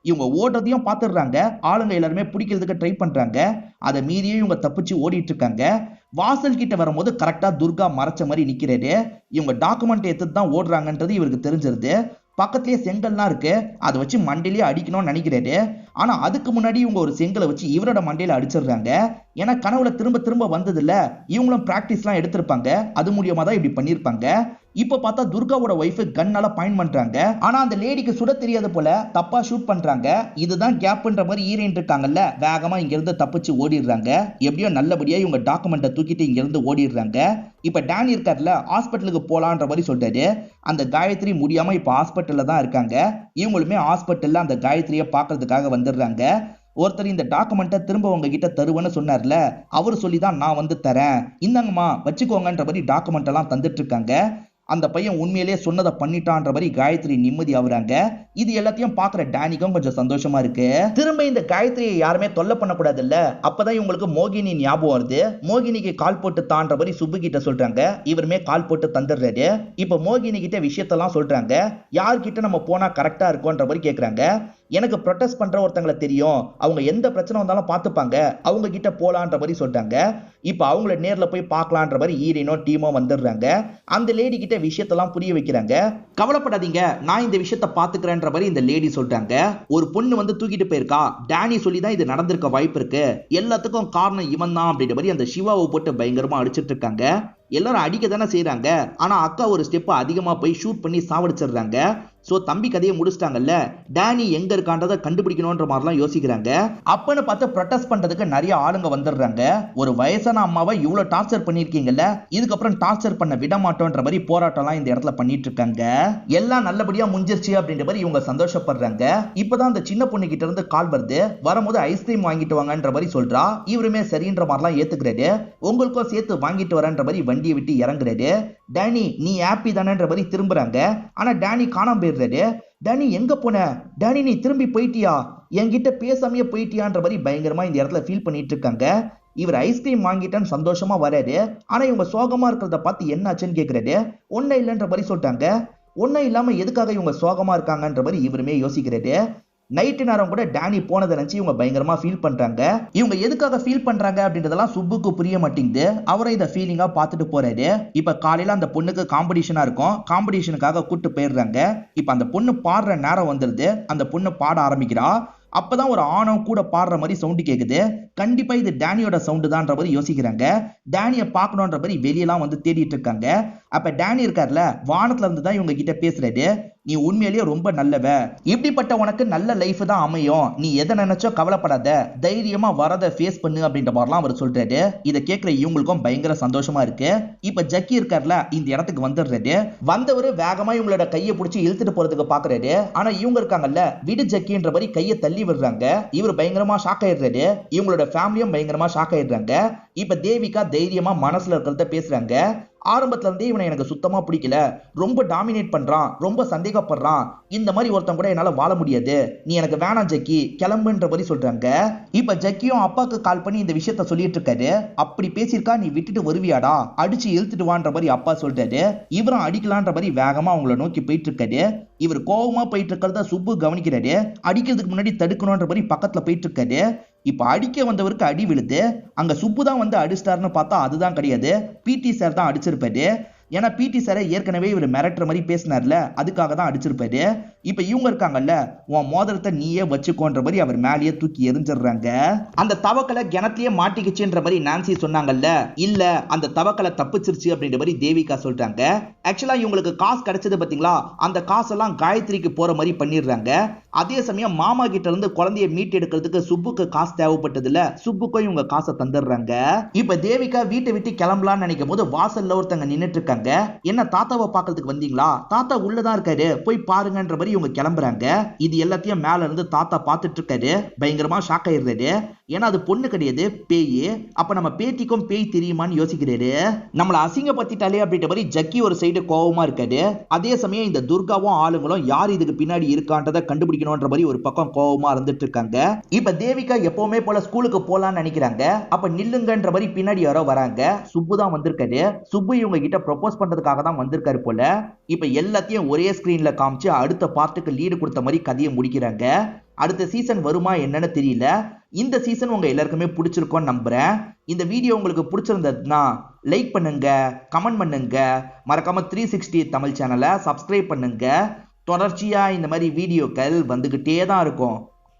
இவங்க ஓடுறதையும் பார்த்துடுறாங்க. ஆளுங்க எல்லாருமே பிடிக்கிறதுக்கு ட்ரை பண்றாங்க. அதை மீறியே இவங்க தப்பிச்சு ஓடிட்டு இருக்காங்க. வாசல் கிட்ட வரும்போது கரெக்டா துர்கா மறைச்ச மாதிரி நிக்கிறாரு. இவங்க டாக்குமெண்ட் எடுத்துட்டு தான் ஓடுறாங்கன்றது இவருக்கு தெரிஞ்சிருது. பக்கத்திலேயே செங்கல்லாம் இருக்கு, அதை வச்சு மண்டையிலேயே அடிக்கணும்னு நினைக்கிறாரு. ஆனா அதுக்கு முன்னாடி இவங்க ஒரு செங்கலை வச்சு இவரோட மண்டையில அடிச்சிடுறாங்க. ஏன்னா கனவுல திரும்ப திரும்ப வந்தது இல்ல, இவங்களும் பிராக்டிஸ்லாம் எடுத்திருப்பாங்க, அது மூலியமா தான் இப்படி பண்ணிருப்பாங்க. இப்ப பார்த்தா துர்காவோட ஒய்ஃப் கன்னால பாயிண்ட் பண்றாங்க. ஆனா அந்த லேடிக்கு சுட தெரியாது போல, தப்பா ஷூட் பண்றாங்க. இதுதான் கேப்ன்ற மாதிரி ஈரன் இருக்காங்கல்ல, வேகமா இங்க இருந்து தப்பிச்சு ஓடிடுறாங்க. எப்படியோ நல்லபடியா இவங்க டாக்குமெண்ட்டை தூக்கிட்டு இங்க இருந்து ஓடிடுறாங்க. இப்ப டேனி இருக்காருல, ஹாஸ்பிட்டலுக்கு போலான்ற மாதிரி சொல்றாரு. அந்த காயத்ரி முடியாம இப்ப ஹாஸ்பிட்டல்ல தான் இருக்காங்க. இவங்களுமே ஹாஸ்பிட்டல்ல அந்த காயத்ரியை பாக்குறதுக்காக வந்துடுறாங்க. ஒருத்தர் இந்த டாக்குமெண்ட்டை திரும்ப உங்ககிட்ட தருவேன்னு சொன்னார்ல, அவரு சொல்லிதான் நான் வந்து தரேன், இந்தாங்கம்மா வச்சுக்கோங்கன்ற மாதிரி டாக்குமெண்ட் எல்லாம் தந்துட்டு இருக்காங்க. அந்த பையன் உண்மையிலேயே சொன்னதை பண்ணிட்டான்ற மாதிரி காயத்ரி நிம்மதி ஆகுறாங்க. இது எல்லாத்தையும் பாக்குற டேனிக்கும் கொஞ்சம் சந்தோஷமா இருக்கு. திரும்ப இந்த காயத்ரியை யாருமே தொல்லை பண்ணக்கூடாது இல்ல, அப்பதான் இவங்களுக்கு மோகினி ஞாபகம் வருது. மோகினிக்கு கால் போட்டு தான்ற மாதிரி சுப்பு கிட்ட சொல்றாங்க. இவருமே கால் போட்டு தந்துடுறாரு. இப்ப மோகினி கிட்ட விஷயத்தெல்லாம் சொல்றாங்க. யார்கிட்ட நம்ம போனா கரெக்டா இருக்கும்ன்ற மாதிரி கேக்குறாங்க. எனக்கு ப்ரொடெஸ்ட் பண்ற ஒருத்தங்களை தெரியும், அவங்க எந்த பிரச்சனை வந்தாலும் பார்த்துப்பாங்க, அவங்க கிட்ட போலான்ற மாதிரி சொல்றாங்க. இப்ப அவங்கள நேர்ல போய் பார்க்கலான்ற மாதிரி ஈரனோ டீமோ வந்துடுறாங்க. அந்த லேடி கிட்ட விஷயத்தெல்லாம் புரிய வைக்கிறாங்க. கவலைப்படாதீங்க, நான் இந்த விஷயத்தை பாத்துக்கிறேன்ற மாதிரி இந்த லேடி சொல்றாங்க. ஒரு பொண்ணு வந்து தூக்கிட்டு போயிருக்கா, டேனி சொல்லிதான் இது நடந்திருக்க வாய்ப்பு இருக்கு, எல்லாத்துக்கும் காரணம் இவன் தான் அப்படின்ற மாதிரி அந்த சிவாவை போட்டு பயங்கரமா அடிச்சிட்டு இருக்காங்க. எல்லாரும் அடிக்க தானே செய்யறாங்க. ஆனா அக்கா ஒரு ஸ்டெப் அதிகமா போய் ஷூட் பண்ணி சாவடிச்சிடுறாங்க. சோ தம்பி கதையை முடிச்சிட்டாங்கல்ல, டேனி எங்க இருக்கான்றதை கண்டுபிடிக்கணும்ன்ற மாதிரிலாம் யோசிக்கிறாங்க. அப்பன்னு பார்த்து ப்ரொடெஸ்ட் பண்றதுக்கு நிறைய ஆளுங்க வந்துடுறாங்க. ஒரு வயசான அம்மாவை இவ்வளவு டார்ச்சர் பண்ணிருக்கீங்கல்ல, இதுக்கப்புறம் டார்ச்சர் பண்ண விட மாட்டோன்ற மாதிரி போராட்டம்லாம் இந்த இடத்துல பண்ணிட்டு இருக்காங்க. எல்லாம் நல்லபடியா முடிஞ்சிருச்சு அப்படின்ற மாதிரி இவங்க சந்தோஷப்படுறாங்க. இப்பதான் அந்த சின்ன பொண்ணு கிட்ட இருந்து கால் வருது. வரும்போது ஐஸ்கிரீம் வாங்கிட்டு வாங்கன்ற மாதிரி சொல்றா. இவருமே சரின்ற மாதிரிலாம் ஏத்துக்கிறாரு. உங்களுக்கும் சேர்த்து வாங்கிட்டு வரன்ற மாதிரி வண்டியை விட்டு இறங்குறாரு. டேனி நீ ஹாப்பி தானேன்ற மாதிரி திரும்புறாங்க. ஆனா டேனி காணாம போயிடுறாரு. டேனி எங்க போன, டேனி நீ திரும்பி போயிட்டியா, என்கிட்ட பேசாமையே போயிட்டியான்ற மாதிரி பயங்கரமா இந்த இடத்துல ஃபீல் பண்ணிட்டு இருக்காங்க. இவர் ஐஸ்கிரீம் வாங்கிட்டேன்னு சந்தோஷமா வராரு. ஆனா இவங்க சோகமா இருக்கிறத பார்த்து என்னாச்சுன்னு கேக்குறாரு. ஒன்னும் இல்லைன்ற மாதிரி சொல்லிட்டாங்க. ஒன்னும் இல்லாம எதுக்காக இவங்க சோகமா இருக்காங்கன்ற மாதிரி இவருமே யோசிக்கிறாரு. நைட்டு நேரம் கூட டேனி போனதை நினைச்சு இவங்க பயங்கரமா ஃபீல் பண்றாங்க. இவங்க எதுக்காக ஃபீல் பண்றாங்க அப்படின்றதெல்லாம் சுப்புக்கு புரிய மாட்டேங்குது. அவரை இதை ஃபீலிங்கா பார்த்துட்டு போறாரு. இப்ப காலையில அந்த பொண்ணுக்கு காம்படிஷனா இருக்கும், காம்படிஷனுக்காக கூட்டு போயிடுறாங்க. இப்ப அந்த பொண்ணு பாடுற நேரம் வந்துருது. அந்த பொண்ணு பாட ஆரம்பிக்கிறா. அப்பதான் ஒரு ஆணவம் கூட பாடுற மாதிரி சவுண்டு கேக்குது. கண்டிப்பா இது டேனியோட சவுண்டு தான்ற மாதிரி யோசிக்கிறாங்க. டேனியை பார்க்கணுன்ற மாதிரி வெளியெல்லாம் வந்து தேடிட்டு இருக்காங்க. அப்ப டேனி இருக்கார்ல, வானத்துல இருந்து தான் இவங்க கிட்ட பேசுறாரு. நீ உண்மையிலேயே ரொம்ப நல்லவ, இப்படிப்பட்ட உனக்கு நல்ல லைஃப் தான் அமையும், நீ எதை நினைச்சோ கவலைப்படாத, தைரியமா வரதை ஃபேஸ் பண்ணு அப்படின்ற மாதிரிலாம் அவர் சொல்றாரு. இதை கேட்கிற இவங்களுக்கும் பயங்கர சந்தோஷமா இருக்கு. இப்ப ஜக்கி இருக்கார்ல, இந்த இடத்துக்கு வந்துடுறாரு. வந்தவரு வேகமா இவங்களோட கையை பிடிச்சி இழுத்துட்டு போறதுக்கு பாக்குறாரு. ஆனா இவங்க இருக்காங்கல்ல, விடு ஜக்கின்ற மாதிரி கையை தள்ளி விடுறாங்க. இவர் பயங்கரமா ஷாக் ஆயிடுறாரு. இவங்களோட ஃபேமிலியும் பயங்கரமா ஷாக் ஆயிடுறாங்க. இப்ப தேவிகா தைரியமா மனசுல இருக்கிறத பேசுறாங்க. ஆரம்பத்துல இருந்தே இவனை எனக்கு சுத்தமா பிடிக்கல, ரொம்ப டாமினேட் பண்றான், ரொம்ப சந்தேகப்படுறான், இந்த மாதிரி ஒருத்தன் கூட என்னால வாழ முடியாது, நீ எனக்கு வேணாம் ஜக்கி, கிளம்புன்ற மாதிரி சொல்றாங்க. இப்ப ஜக்கியும் அப்பாக்கு கால் பண்ணி இந்த விஷயத்த சொல்லிட்டு இருக்காரு. அப்படி பேசியிருக்கா, நீ விட்டுட்டு வருவியாடா, அடிச்சு இழுத்துட்டு வான்ற மாதிரி அப்பா சொல்றாரு. இவரும் அடிக்கலான்ற மாதிரி வேகமா அவங்கள நோக்கி போயிட்டு இருக்காரு. இவர் கோபமா போயிட்டு இருக்கிறத சுப்பு கவனிக்கிறாரு. அடிக்கிறதுக்கு முன்னாடி தடுக்கணும்ன்ற மாதிரி பக்கத்துல போயிட்டு இருக்காரு. இப்ப அடிக்க வந்தவருக்கு அடி விழுது. அங்க சுப்பு தான் வந்து அடிச்சிட்டாருன்னு பார்த்தா அதுதான் கிடையாது, பிடி சார் தான் அடிச்சிருப்பாரு. ஏன்னா பிடி சாரை ஏற்கனவே இவர் மிரட்டுற மாதிரி பேசினார்ல, அதுக்காக தான் அடிச்சிருப்பாரு. இப்ப இவங்க இருக்காங்கல்ல, உன் மோதிரத்தை நீயே வச்சுக்கோன்ற மாதிரி அவர் மேலேயே தூக்கி எரிஞ்சிடுறாங்க. அந்த தவக்கலை கிணத்துலயே மாட்டிக்கிச்சுன்ற மாதிரி நான்சி சொன்னாங்கல்ல, இல்ல அந்த தவக்கலை தப்பிச்சிருச்சு அப்படின்ற மாதிரி தேவிகா சொல்றாங்க. ஆக்சுவலா இவங்களுக்கு காசு கிடைச்சது பாத்தீங்களா, அந்த காசெல்லாம் காயத்ரிக்கு போற மாதிரி பண்ணிடுறாங்க. அதே சமயம் மாமா கிட்ட இருந்து குழந்தைய மீட் எடுக்கிறதுக்கு சுப்புக்கு காசு தேவைப்பட்டதுல சுப்புக்கும் இவங்க காசை தந்துடுறாங்க. இப்ப தேவிகா வீட்டை விட்டு கிளம்பலாம்னு நினைக்கும் போது வாசல்ல ஒருத்தங்க நின்னுட்டு இருக்காங்க. என்ன தாத்தாவை பாக்கிறதுக்கு வந்தீங்களா? தாத்தா உள்ளதான் இருக்காரு, போய் பாருங்கன்ற மாதிரி இவங்க கிளம்புறாங்க. இது எல்லாத்தையும் மேல இருந்து தாத்தா பார்த்துட்டு இருக்காரு. பயங்கரமா ஷாக் ஆயிடுறாரு. ஏன்னா அது பொண்ணு கிடையாது, பேய். அப்ப நம்ம பேத்திக்கும் பேய் தெரியுமான்னு யோசிக்கிறாரு. நம்மள அசிங்கப்படுத்திட்டாலே அப்படின்ற மாதிரி ஜக்கி ஒரு சைடு கோவமா இருக்காரு. அதே சமயம் இந்த துர்காவும் ஆளுங்களும் யார் இதுக்கு பின்னாடி இருக்கான்றதை கண்டுபிடிக்கணும்ன்ற மாதிரி ஒரு பக்கம் கோவமா இருந்துட்டு இருக்காங்க. இப்ப தேவிகா எப்பவுமே போல ஸ்கூலுக்கு போலான்னு நினைக்கிறாங்க. அப்ப நில்லுங்கன்ற மாதிரி பின்னாடி யாரோ வராங்க. சுப்பு தான் வந்திருக்காரு. சுப்பு இவங்க கிட்ட ப்ரொபோஸ் பண்றதுக்காக தான் வந்திருக்காரு போல. இப்ப எல்லாத்தையும் ஒரே ஸ்கிரீன்ல காமிச்சு அடுத்த பார்ட்டுக்கு லீடு கொடுத்த மாதிரி கதையை முடிக்கிறாங்க. அடுத்த சீசன் வருமா என்னன்னு தெரியல. இந்த சீசன் உங்க எல்லாருக்குமே பிடிச்சிருக்கும்னு நம்புறேன். இந்த வீடியோ உங்களுக்கு பிடிச்சிருந்ததுன்னா லைக் பண்ணுங்க, கமெண்ட் பண்ணுங்க, மறக்காம 360 தமிழ் சேனலை சப்ஸ்கிரைப் பண்ணுங்க. தொடர்ச்சியா இந்த மாதிரி வீடியோக்கள் வந்துகிட்டே தான் இருக்கும்.